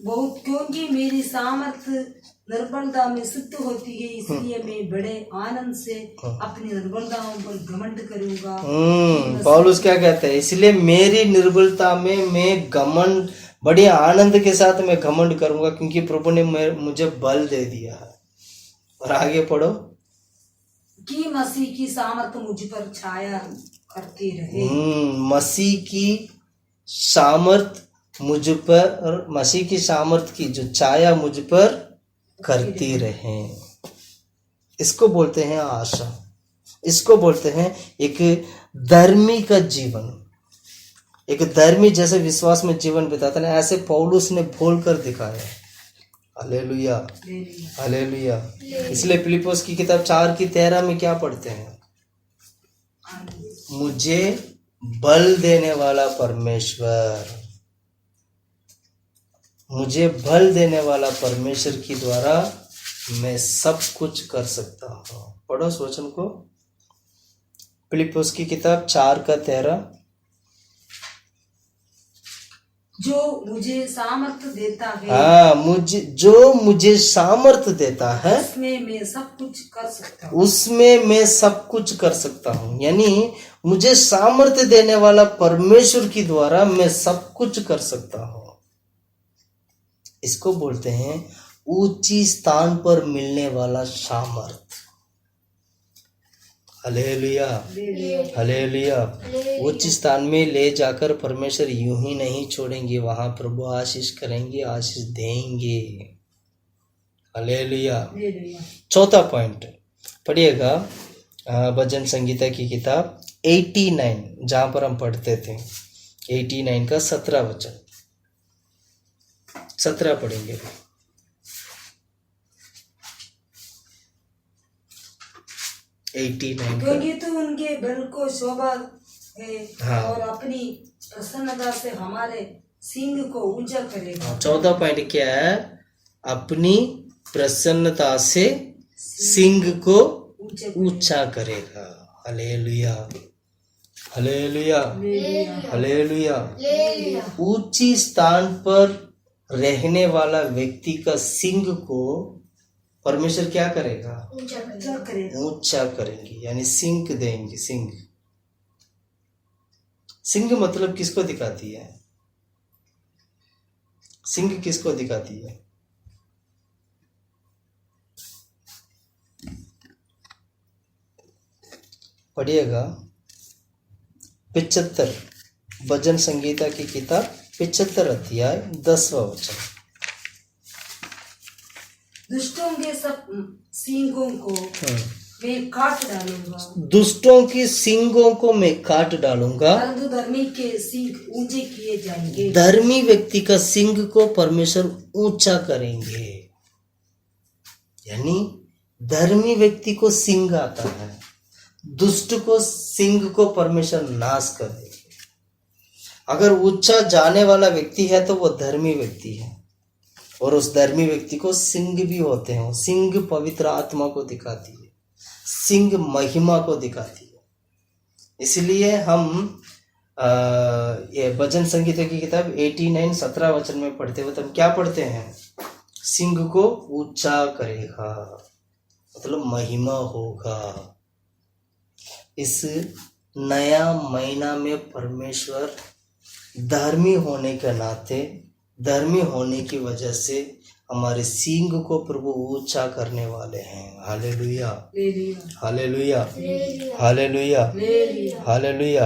B: बहुत, क्योंकि मेरी सामर्थ्य निर्बलता में सिद्ध होती है, इसलिए मैं बड़े आनंद से अपनी निर्बलताओं पर घमंड करूंगा।
A: पौलुस क्या कहते हैं? इसलिए मेरी निर्बलता में मैं घमंड, बड़े आनंद के साथ मैं घमंड करूंगा, क्योंकि प्रभु ने मुझे बल दे दिया है। और आगे पढ़ो।
B: कि मसीह की सामर्थ्य मुझ पर छाया करती रहे।
A: मसीह की सामर्थ मुझ पर, मसीह की सामर्थ की जो छाया मुझ पर करती रहे। इसको बोलते हैं आशा, इसको बोलते हैं एक धर्मी का जीवन, एक धर्मी जैसे विश्वास में जीवन बिताता है, ऐसे पौलुस ने बोल कर दिखाया। Hallelujah, hallelujah. इसलिए फिलिप्पियोस की किताब 4:13 में क्या पढ़ते हैं? मुझे बल देने वाला परमेश्वर, मुझे बल देने वाला परमेश्वर के द्वारा मैं सब कुछ कर सकता हूँ। पढ़ो उस वचन को, फिलिप्पियोस की किताब 4:13।
B: जो मुझे सामर्थ्य देता है,
A: हाँ, मुझे सामर्थ्य देता है,
B: उसमें मैं सब कुछ कर सकता हूँ,
A: उसमें मैं सब कुछ कर सकता हूँ। यानी मुझे सामर्थ्य देने वाला परमेश्वर के द्वारा मैं सब कुछ कर सकता हूँ। इसको बोलते हैं ऊंची स्थान पर मिलने वाला सामर्थ। Hallelujah, hallelujah. उच्च स्थान में ले जाकर परमेश्वर यूं ही नहीं छोड़ेंगे, वहां प्रभु आशीष करेंगे, आशीष देंगे। हालेलुया। चौथा पॉइंट पढ़िएगा, भजन संगीता की किताब 89, जहां पर हम पढ़ते थे, 89 का 17 वचन, 17 पढ़ेंगे। 89 का।
B: क्योंकि तू उनके बल को शोभा है,
A: हाँ।
B: और अपनी प्रसन्नता से हमारे सिंह को ऊंचा करेगा।
A: 14 पॉइंट क्या है? अपनी प्रसन्नता से सिंह को ऊंचा करेगा। Hallelujah, hallelujah, hallelujah. ऊंची स्थान पर रहने वाला व्यक्ति का सिंह को परमेश्वर क्या करेगा? ऊंचा करेंगे, यानी सिंह देंगे। सिंह मतलब किसको दिखाती है? सिंह किसको दिखाती है? पढ़िएगा 75 भजन संगीता की किताब 75 अध्याय 10वां वचन।
B: दुष्टों के सब सींगों को मैं काट डालूंगा,
A: दुष्टों की सींगों को मैं काट डालूंगा,
B: परंतु धर्मी के सींग ऊंचे किए जाएंगे।
A: धर्मी व्यक्ति का सींग को परमेश्वर ऊंचा करेंगे। यानी धर्मी व्यक्ति को सींग आता है, दुष्ट को सींग को परमेश्वर नाश कर देंगे। अगर ऊंचा जाने वाला व्यक्ति है तो वो धर्मी व्यक्ति है, और उस धर्मी व्यक्ति को सिंह भी होते हैं। सिंह पवित्र आत्मा को दिखाती है, सिंह महिमा को दिखाती है। इसलिए हम ये भजन संगीता की किताब 89 17 वचन में पढ़ते हुए हम क्या पढ़ते हैं? सिंह को ऊंचा करेगा, मतलब महिमा होगा। इस नया महीना में परमेश्वर धर्मी होने के नाते, धर्मी होने की वजह से हमारे सींग को प्रभु ऊंचा करने वाले हैं। Hallelujah, hallelujah, hallelujah, hallelujah.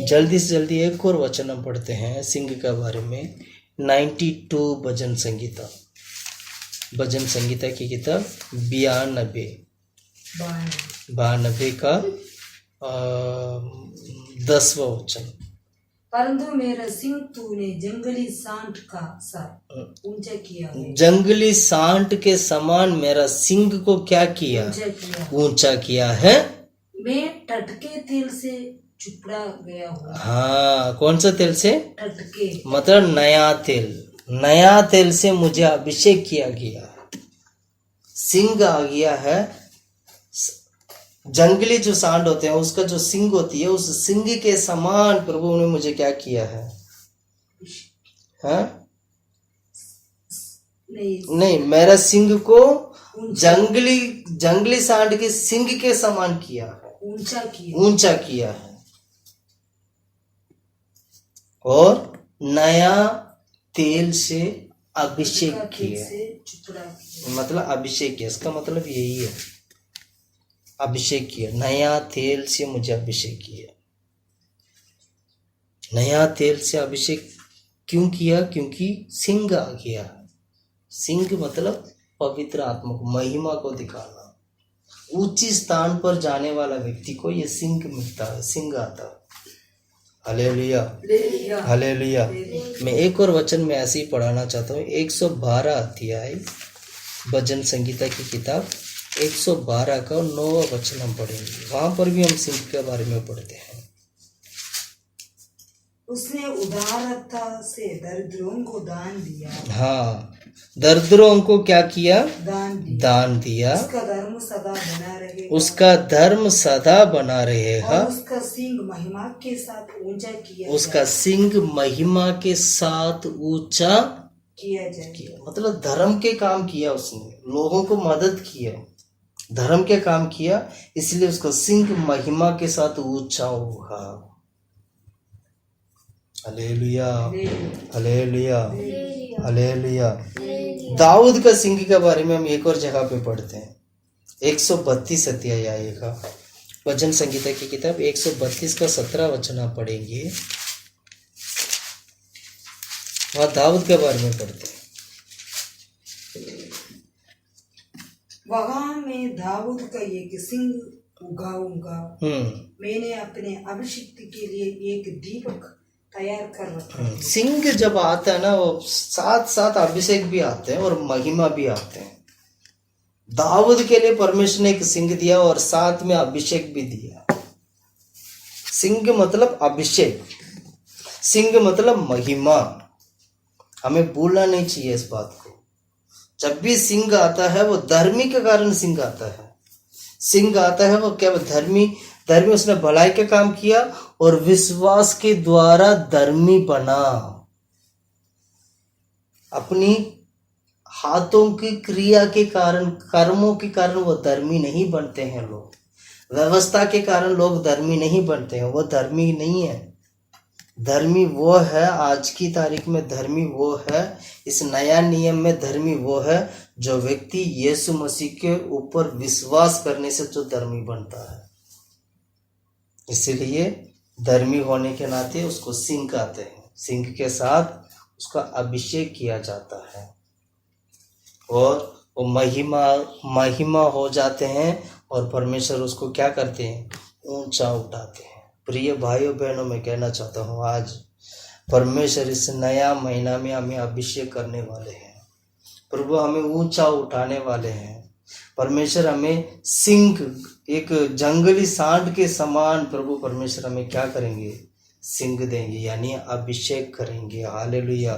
A: जल्दी से जल्दी एक और वचन हम पढ़ते हैं सिंह के बारे में। 92 भजन संगीता, भजन संगीता की किताब 92 का 10वां वचन।
B: परंतु मेरा सिंह तूने जंगली सांड का सा ऊंचा किया है।
A: जंगली सांड के समान मेरा सिंह को क्या किया? ऊंचा किया है।
B: मैं टटके तेल से चुपड़ा गया हूँ।
A: हाँ, कौन सा तेल से?
B: टटके
A: मतलब नया तेल, नया तेल से मुझे अभिषेक किया गया। सिंह आ गया है। जंगली जो सांड होते हैं उसका जो सिंग होती है, उस सिंग के समान प्रभु ने मुझे क्या किया है? हाँ? नहीं, मेरा सिंग को जंगली सांड के सिंग के समान किया है, ऊंचा किया है। और नया तेल से अभिषेक किया, मतलब अभिषेक किया, इसका मतलब यही है, अभिषेक किया। नया तेल से मुझे अभिषेक किया। नया तेल से अभिषेक क्यों किया? क्योंकि सिंह आ गया। सिंह मतलब पवित्र आत्मा को, महिमा को दिखाना। ऊंची स्थान पर जाने वाला व्यक्ति को ये सिंह मिलता है, सिंह आता है। Hallelujah, hallelujah. मैं एक और वचन में ऐसे ही पढ़ाना चाहता हूँ। 112 अध्याय भजन संगीता की किताब 112 का 9वां वचन हम पढ़ेंगे। वहां पर भी हम सिंह के बारे में पढ़ते हैं।
B: उसने उदारता से दरिद्रों को दान दिया।
A: हाँ, दरिद्रों को क्या किया?
B: दान
A: दिया।
B: उसका धर्म सदा बना रहेगा।
A: उसका धर्म सदा बना रहेगा।
B: उसका सिंह महिमा के साथ ऊंचा किया।
A: उसका सिंह महिमा के साथ ऊंचा
B: किया जाएगा।
A: मतलब धर्म के काम किया उसने, लोगों को मदद किया, धर्म के काम किया, इसलिए उसका सिंह महिमा के साथ ऊंचा होगा। Hallelujah, hallelujah, hallelujah. दाऊद का सिंह के बारे में हम एक और जगह पे पढ़ते हैं। 132 अध्याय आएगा भजन संगीता की किताब 132 का 17 वचन आप पढ़ेंगे। वहाँ दाऊद के बारे में पढ़ते हैं।
B: वहाँ मैं दाऊद का एक सिंह उगाऊंगा। मैंने अपने अभिषिक्त के लिए एक दीपक तैयार कर रखा है।
A: सिंह जब आता है ना, वो साथ साथ अभिषेक भी आते हैं और महिमा भी आते हैं। दाऊद के लिए परमेश्वर ने एक सिंह दिया और साथ में अभिषेक भी दिया। सिंह मतलब अभिषेक, सिंह मतलब महिमा। हमें भूलना नहीं चाहिए इस बात को। जब भी सिंह आता है वो धर्मी के कारण सिंह आता है। सिंह आता है वो क्या? धर्मी उसने भलाई का काम किया और विश्वास के द्वारा धर्मी बना। अपनी हाथों की क्रिया के कारण, कर्मों के कारण वो धर्मी नहीं बनते हैं लोग। व्यवस्था के कारण लोग धर्मी नहीं बनते हैं, वो धर्मी नहीं है। धर्मी वो है, आज की तारीख में धर्मी वो है, इस नया नियम में धर्मी वो है जो व्यक्ति यीशु मसीह के ऊपर विश्वास करने से जो धर्मी बनता है। इसलिए धर्मी होने के नाते उसको सिंह कहते हैं। सिंह के साथ उसका अभिषेक किया जाता है और वो महिमा हो जाते हैं और परमेश्वर उसको क्या करते हैं? ऊंचा उठाते हैं। प्रिय भाइयों बहनों, मैं कहना चाहता हूँ आज परमेश्वर इस नया महीना में हमें अभिषेक करने वाले हैं। प्रभु हमें ऊंचा उठाने वाले हैं। परमेश्वर हमें सिंह, एक जंगली सांड के समान प्रभु परमेश्वर हमें क्या करेंगे? सिंह देंगे, यानी अभिषेक करेंगे। हालेलुया।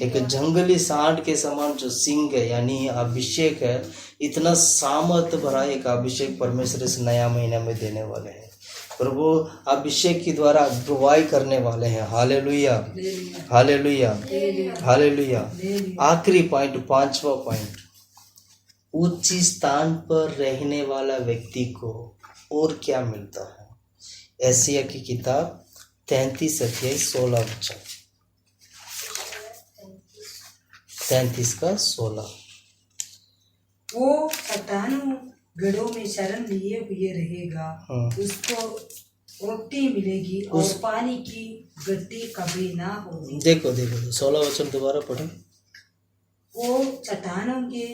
A: एक जंगली सांड के समान जो सिंह है यानी अभिषेक है, इतना सामर्थ भरा एक अभिषेक परमेश्वर इस नया महीना में देने वाले हैं। प्रभु अभिषेक के द्वारा अगुवाई करने वाले हैं। Hallelujah, hallelujah, hallelujah. आखिरी पॉइंट, 5वां पॉइंट, ऊंची स्थान पर रहने वाला व्यक्ति को और क्या मिलता है? एशिया की किताब 33 अध्याय 16 वचन, 33 का 16।
B: वो चट्टानों गढ़ों में शरण लिए हुए रहेगा। उसको रोटी मिलेगी और पानी की गड्डी कभी ना होगी।
A: देखो 16 वचन दोबारा पढ़े।
B: वो चट्टानों के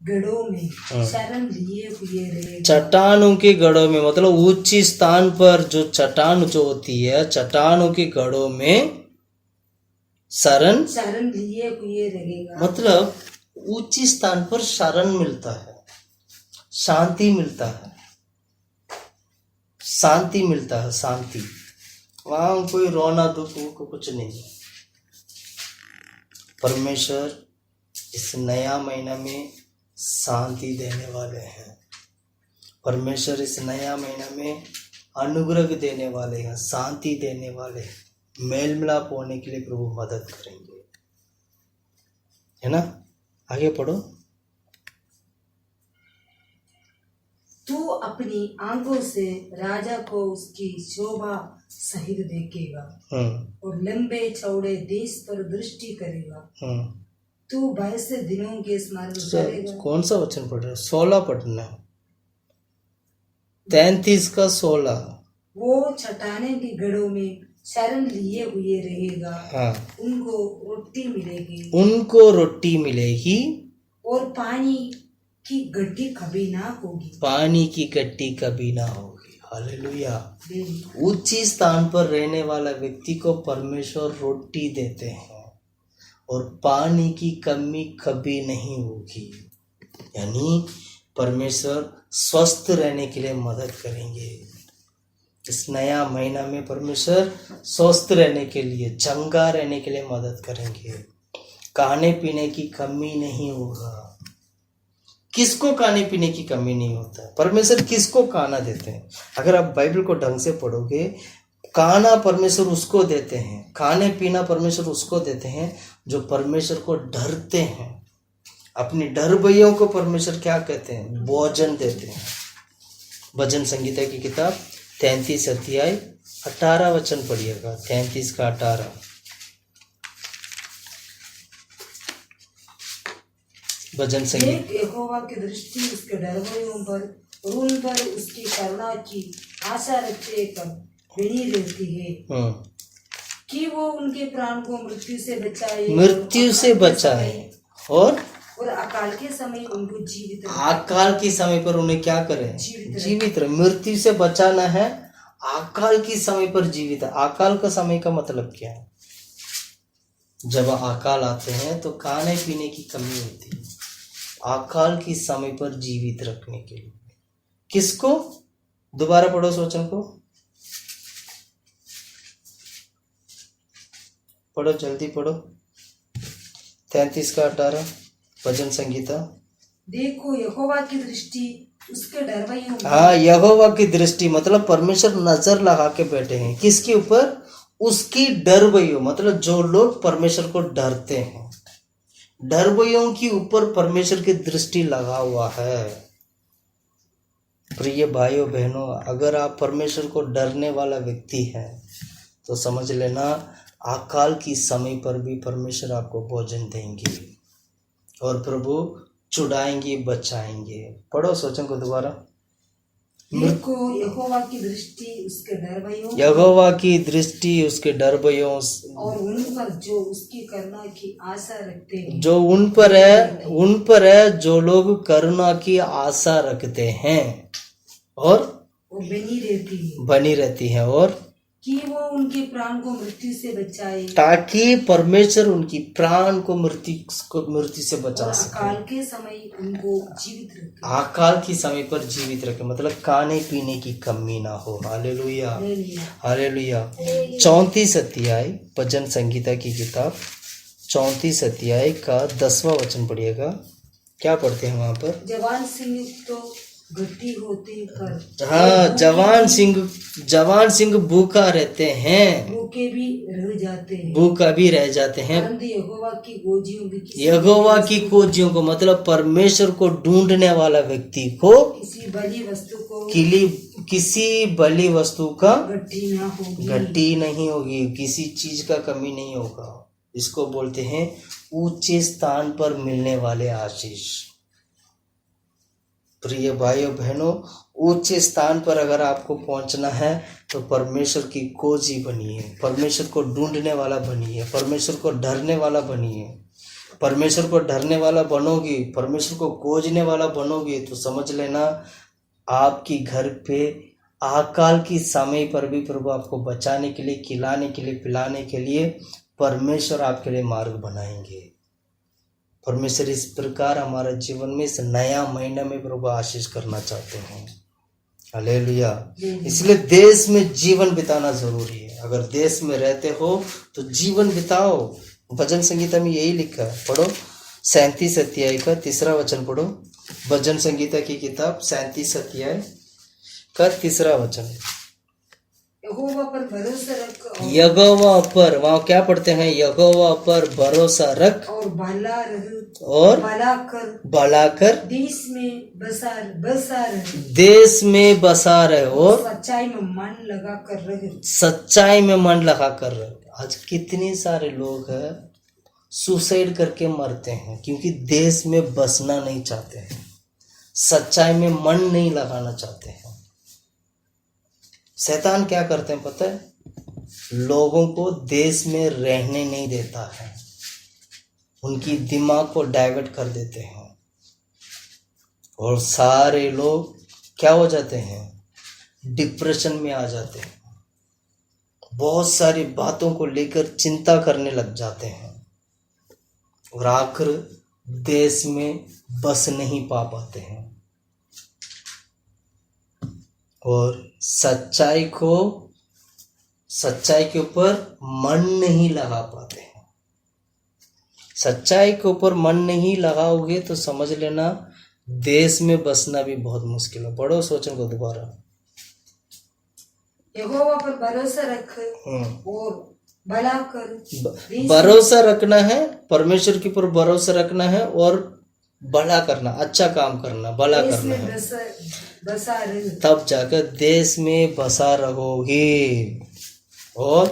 B: गढ़ों में शरण लिए हुए रहेगा।
A: चट्टानों के गढ़ों में मतलब ऊंची स्थान पर जो चट्टान जो होती है, चट्टानों के गढ़ों में शरण
B: लिए हुए रहेगा।
A: मतलब ऊंची स्थान पर शरण मिलता है, शांति मिलता है, शांति मिलता है, शांति। वहां कोई रोना दुख को कुछ नहीं। परमेश्वर इस नया महीना में शांति देने वाले हैं। परमेश्वर इस नया महीना में अनुग्रह देने वाले हैं, शांति देने वाले हैं। मेल मिलाप होने के लिए प्रभु मदद करेंगे, है ना? आगे पढ़ो।
B: तू अपनी आंखों से राजा को उसकी शोभा सहित देखेगा और लंबे चौड़े देश पर दृष्टि करेगा। तू 22 दिनों के स्मरण करेगा।
A: कौन सा वचन पढ़ रहे हो? 16 पढ़ना है, 33 का 16।
B: वो चट्टाने के गढ़ों में शरण लिए हुए रहेगा। उनको रोटी मिलेगी
A: और पानी
B: की गड्ढी कभी ना होगी।
A: पानी की गड्ढी कभी ना होगी। हालेलुया।
B: हालेलुया।
A: ऊंची स्थान पर रहने वाला व्यक्ति को परमेश्वर रोटी देते हैं और पानी की कमी कभी नहीं होगी। यानी परमेश्वर स्वस्थ रहने के लिए मदद करेंगे। इस नया महीना में परमेश्वर स्वस्थ रहने के लिए, चंगा रहने के लिए मदद करेंगे। खाने पीने की कमी नहीं होगा। किसको खाने पीने की कमी नहीं होता? परमेश्वर किसको खाना देते हैं? अगर आप बाइबल को ढंग से पढ़ोगे, खाना परमेश्वर उसको देते हैं, खाने पीना परमेश्वर उसको देते हैं जो परमेश्वर को डरते हैं। अपनी डर भैयों को परमेश्वर क्या कहते हैं? भोजन देते हैं। भजन संगीता की किताब 33 अध्याय 18 वचन पढ़िएगा। 33 का 18। भजन संगीत।
B: यहोवा की दृष्टि उसके डरवैयों पर और उन पर उसकी करुणा की आशा रखते पर बनी रहती है कि वो उनके प्राण को मृत्यु से बचाए,
A: मृत्यु से बचाए और
B: अकाल के समय उनको जीवित रखे।
A: अकाल के समय पर उन्हें क्या करें? जीवित रहे। मृत्यु से बचाना है, अकाल के समय पर जीवित। अकाल का समय का मतलब क्या है? जब अकाल आते हैं तो खाने पीने की कमी होती है। अकाल के समय पर जीवित रखने के लिए किसको? दोबारा पढ़ो उस वचन को, पढ़ो, जल्दी पढ़ो। 33 का 18 भजन संगीता।
B: देखो यहोवा की दृष्टि उसके डरवैयों पर।
A: हाँ, यहोवा की दृष्टि मतलब परमेश्वर नजर लगा के बैठे हैं। किसके ऊपर? उसकी डरवैयों मतलब जो लोग परमेश्वर को डरते हैं। डरवैयों के ऊपर परमेश्वर की दृष्टि लगा हुआ है। प्रिय भाइयों बहनों, अगर आप परमेश्वर को डरने वाला व्यक्ति हैं तो समझ लेना अकाल की समय पर भी परमेश्वर आपको भोजन देंगे और प्रभु छुड़ाएंगे, बचाएंगे। पढ़ो उस वचन को दोबारा।
B: देखो यहोवा की दृष्टि उसके डरवैयों,
A: यहोवा की दृष्टि उसके डरवैयों
B: और उन पर जो उसकी करुणा की आशा रखते हैं।
A: जो उन पर है जो लोग करुणा की आशा रखते हैं और बनी रहती है और
B: कि वो उनके प्राण को मृत्यु से बचाए,
A: ताकि परमेश्वर उनकी प्राण को मृत्यु से बचा सके।
B: अकाल के समय उनको जीवित रखे।
A: अकाल के समय पर जीवित रखे मतलब खाने पीने की कमी ना हो। Hallelujah, hallelujah. 34 अध्याय भजन संगीता की किताब 34 अध्याय का 10वां वचन पढ़िएगा। क्या पढ़ते हैं वहां पर?
B: जवान सिंह तो गट्टी होते पर,
A: हाँ, जवान सिंह भूखा रहते हैं,
B: भूखे भी रह जाते हैं,
A: भूखा भी रह जाते हैं।
B: यहोवा की
A: खोजियों को मतलब परमेश्वर को ढूंढने वाला व्यक्ति को
B: किसी
A: बली वस्तु का
B: गट्टी
A: नहीं होगी, किसी चीज का कमी नहीं होगा। इसको बोलते हैं ऊंचे स्थान पर मिलने वाले आशीष। प्रिय भाइयों बहनों, ऊंचे स्थान पर अगर आपको पहुंचना है तो परमेश्वर की खोजी बनिए, परमेश्वर को ढूंढने वाला बनिए, परमेश्वर को डरने वाला बनिए। परमेश्वर को डरने वाला बनोगी, परमेश्वर को खोजने वाला बनोगी तो समझ लेना आपकी घर पे अकाल की समय पर भी प्रभु आपको बचाने के लिए, खिलाने के लिए, पिलाने के लिए परमेश्वर आपके लिए मार्ग बनाएंगे। परमेश्वर इस प्रकार हमारे जीवन में इस नया महीना में प्रभु आशीष करना चाहते हैं। हालेलुया। इसलिए देश में जीवन बिताना जरूरी है। अगर देश में रहते हो तो जीवन बिताओ। भजन संगीता में यही लिखा है, पढ़ो 37 अध्याय का 3 वचन पढ़ो। भजन संगीता की किताब 37 अध्याय का 3 वचन।
B: यहोवा पर भरोसा रख,
A: यहोवा पर, वहाँ क्या पढ़ते हैं? यहोवा पर भरोसा रख और भला कर
B: देश में
A: बसा रहे और
B: सच्चाई में मन लगा कर रहे।
A: आज कितने सारे लोग हैं सुसाइड करके मरते हैं क्योंकि देश में बसना नहीं चाहते हैं, सच्चाई में मन नहीं लगाना चाहते हैं। शैतान क्या करते हैं पता है? लोगों को देश में रहने नहीं देता है, उनकी दिमाग को डाइवर्ट कर देते हैं। और सारे लोग क्या हो जाते हैं, डिप्रेशन में आ जाते हैं, बहुत सारी बातों को लेकर चिंता करने लग जाते हैं और आखिर देश में बस नहीं पा पाते हैं और सच्चाई के ऊपर मन नहीं लगा पाते हैं। सच्चाई के ऊपर मन नहीं लगाओगे तो समझ लेना देश में बसना भी बहुत मुश्किल है। पढ़ो इस वचन को दोबारा।
B: यहोवा पर भरोसा रख और भला कर।
A: भरोसा रखना है, परमेश्वर के ऊपर भरोसा रखना है और भला करना, अच्छा काम करना, भला करना है,
B: बसा रहे
A: तब जाकर देश में बसा रहोगे और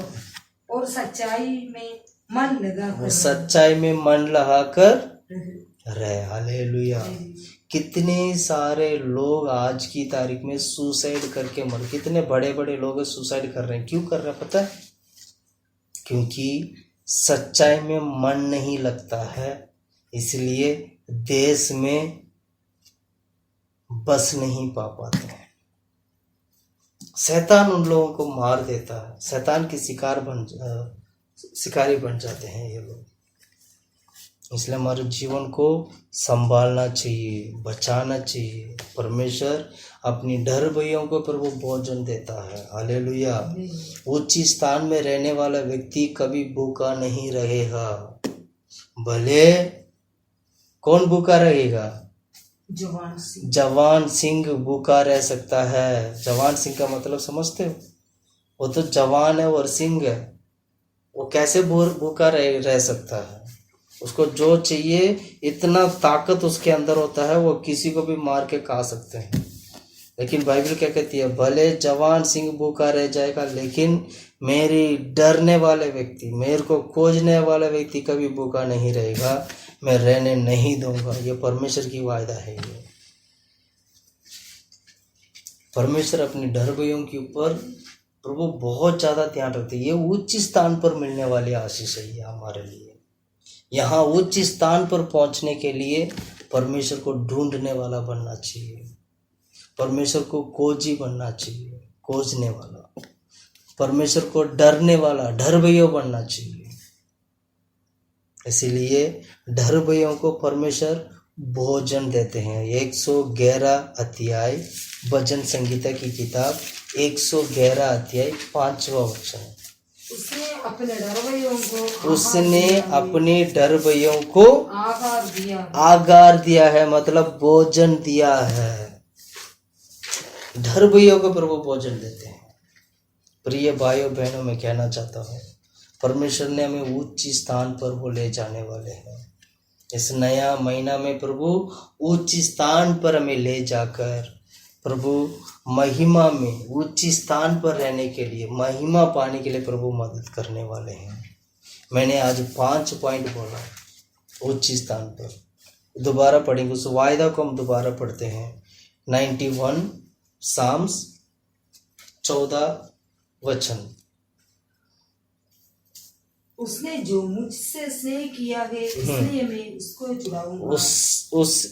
B: सच्चाई में मन लगा कर
A: सच्चाई में मन लगाकर रहे। हालेलुया। कितने सारे लोग आज की तारीख में सुसाइड करके मर, कितने बड़े बड़े लोग सुसाइड कर रहे हैं। क्यों कर रहे हैं पता है? क्योंकि सच्चाई में मन नहीं लगता है, इसलिए देश में बस नहीं पा पाते हैं। शैतान उन लोगों को मार देता है, शैतान की शिकारी बन जाते हैं ये लोग। इसलिए हमारे जीवन को संभालना चाहिए, बचाना चाहिए। परमेश्वर अपनी डर भैयों को प्रभु भोजन देता है। हालेलुया। उच्च स्थान में रहने वाला व्यक्ति कभी भूखा नहीं रहेगा। भले कौन भूखा रहेगा? जवान सिंह भूखा रह सकता है। जवान सिंह का मतलब समझते हो? वो तो जवान है और सिंह है, वो कैसे भूखा रह सकता है? उसको जो चाहिए इतना ताकत उसके अंदर होता है, वो किसी को भी मार के खा सकते हैं। लेकिन बाइबल क्या कहती है? भले जवान सिंह भूखा रह जाएगा, लेकिन मेरी डरने वाले व्यक्ति, मेरे को खोजने वाला व्यक्ति कभी भूखा नहीं रहेगा, मैं रहने नहीं दूंगा। ये परमेश्वर की वायदा है। ये परमेश्वर अपने डर भयों के ऊपर प्रभु बहुत ज़्यादा ध्यान रखते हैं। ये उच्च स्थान पर मिलने वाली आशीष है ये हमारे लिए। यहाँ उच्च स्थान पर पहुँचने के लिए परमेश्वर को ढूंढने वाला बनना चाहिए, परमेश्वर को खोजी बनना चाहिए, खोजने वाला, परमेश्वर को डरने वाला, डर भैया बनना चाहिए। इसीलिए डर भैयों को परमेश्वर भोजन देते हैं। 111 अध्याय भजन संगीता की किताब 111 अध्याय 5वां वचन।
B: उसने अपने
A: डर भैयों को आगार दिया है, मतलब भोजन दिया है। डर भैयों को प्रभु भोजन देते हैं। प्रिय भाइयों बहनों, मैं कहना चाहता हूँ परमेश्वर ने हमें उच्च स्थान पर वो ले जाने वाले हैं। इस नया महीना में प्रभु उच्च स्थान पर हमें ले जाकर प्रभु महिमा में उच्च स्थान पर रहने के लिए, महिमा पाने के लिए प्रभु मदद करने वाले हैं। मैंने आज 5 पॉइंट बोला उच्च स्थान पर। दोबारा पढ़ेंगे उस वायदा को, हम दोबारा पढ़ते हैं। 91 साम्स 14 वचन।
B: उसने जो मुझसे स्नेह किया है इसलिए मैं उसको छुड़ाऊंगा।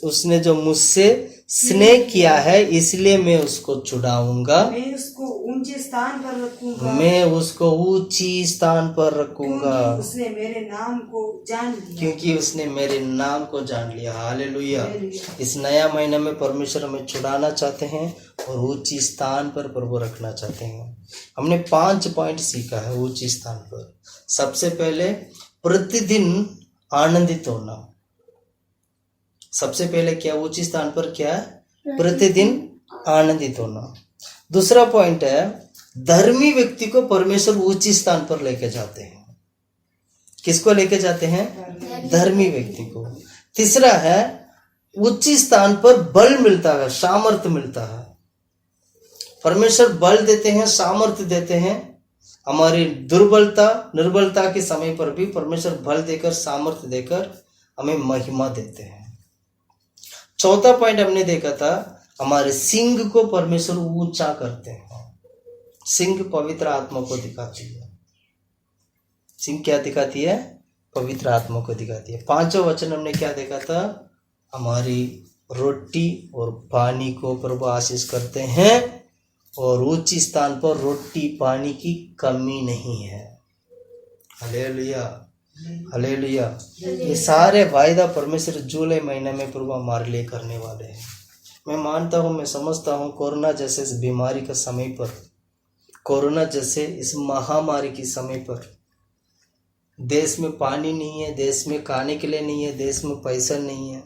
A: उसने जो मुझसे स्नेह किया है इसलिए मैं उसको छुड़ाऊंगा।
B: मैं उसको ऊंचे स्थान पर रखूंगा।
A: मैं उसको ऊंची स्थान पर रखूंगा,
B: क्योंकि उसने मेरे नाम को जान लिया।
A: क्योंकि उसने मेरे नाम को जान लिया। हालेलुया। इस नया महीना में परमेश्वर हमें छुड़ाना चाहते हैं और ऊंची स्थान पर प्रभु रखना चाहते हैं। हमने 5 पॉइंट सीखा है ऊंची स्थान पर। सबसे पहले प्रतिदिन आनंदित होना। सबसे पहले क्या ऊंची स्थान पर क्या है? प्रतिदिन आनंदित होना। दूसरा पॉइंट है धर्मी व्यक्ति को परमेश्वर ऊंची स्थान पर लेके जाते हैं। किसको लेके जाते हैं? धर्मी व्यक्ति को। तीसरा है ऊंची स्थान पर बल मिलता है, सामर्थ्य मिलता है। परमेश्वर बल देते हैं, सामर्थ्य देते हैं। हमारी निर्बलता के समय पर भी परमेश्वर बल देकर, सामर्थ्य देकर हमें महिमा देते हैं। चौथा पॉइंट हमने देखा था, हमारे सिंह को परमेश्वर ऊंचा करते हैं। सिंह पवित्र आत्मा को दिखाती है। सिंह क्या दिखाती है? पवित्र आत्मा को दिखाती है। 5वां वचन हमने क्या देखा था? हमारी रोटी और पानी को प्रभु आशीष करते हैं, और ऊंची स्थान पर रोटी पानी की कमी नहीं है। Hallelujah, hallelujah. ये सारे वायदा परमेश्वर जुलाई महीने में प्रभु हमारे लिए करने वाले हैं। मैं मानता हूँ, मैं समझता हूँ, कोरोना जैसे इस बीमारी के समय पर, कोरोना जैसे इस महामारी के समय पर देश में पानी नहीं है, देश में खाने के लिए नहीं है, देश में पैसा नहीं है।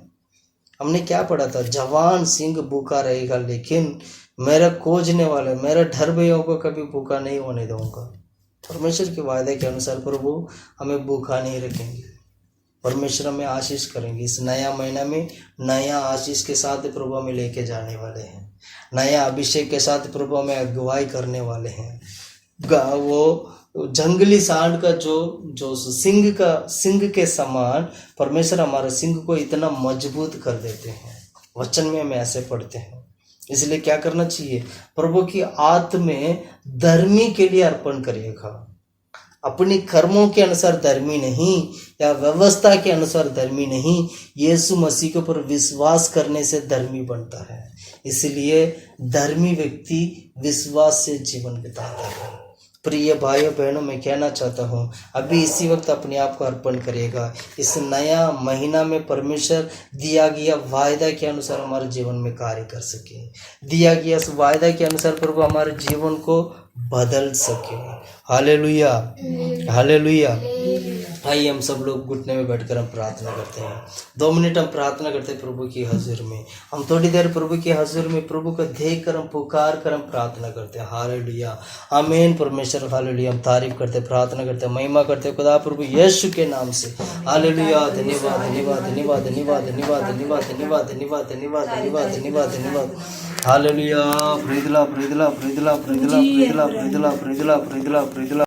A: हमने क्या पढ़ा था? जवान सिंह भूखा रहेगा, लेकिन मेरा खोजने वाले, मेरा ढर भैया को कभी भूखा नहीं होने दूंगा। परमेश्वर के वायदे के अनुसार प्रभु हमें भूखा नहीं रखेंगे, परमेश्वर हमें आशीष करेंगे। इस नया महीना में नया आशीष के साथ प्रभु हमें लेके जाने वाले हैं, नया अभिषेक के साथ प्रभु हमें अगुवाई करने वाले हैं। वो जंगली सांड का जो सिंह के समान परमेश्वर हमारे सिंह को इतना मजबूत कर देते हैं। वचन में हमें ऐसे पढ़ते हैं। इसलिए क्या करना चाहिए? प्रभु की आत्मा में धर्मी के लिए अर्पण करिएगा। अपनी कर्मों के अनुसार धर्मी नहीं, या व्यवस्था के अनुसार धर्मी नहीं, यीशु मसीह के ऊपर विश्वास करने से धर्मी बनता है। इसलिए धर्मी व्यक्ति विश्वास से जीवन बिताता है। प्रिय भाइयों बहनों, मैं कहना चाहता हूँ, अभी इसी वक्त अपने आप को अर्पण करिएगा। इस नया महीना में परमेश्वर दिया गया वायदा के अनुसार हमारे जीवन में कार्य कर सके, दिया गया इस वायदा के अनुसार प्रभु हमारे जीवन को बदल सके। Hallelujah, hallelujah. आइए हम सब लोग घुटने में बैठकर हम प्रार्थना करते हैं। 2 मिनट हम प्रार्थना करते हैं प्रभु की हजूर में। हम थोड़ी देर प्रभु की हजूर में प्रभु को देख कर हम पुकार कर हम प्रार्थना करते हैं। हालेलुया, आमीन। परमेश्वर हालेलुया, हम तारीफ करते, प्रार्थना करते, महिमा करते खुदा प्रभु यीशु के नाम से। हालेलुया, धन्यवाद, धन्यवाद, धन्यवाद, धन्यवाद, धन्यवाद, धन्यवाद, धन्यवाद, धन्यवाद, धन्यवाद, धन्यवाद, धन्यवाद, धन्यवाद। हालेलुया, प्रीदला, प्रीदला, प्रीदला, प्रीदला, प्रीदला, प्रीदला, प्रीदला, प्रीदला, प्रीदला।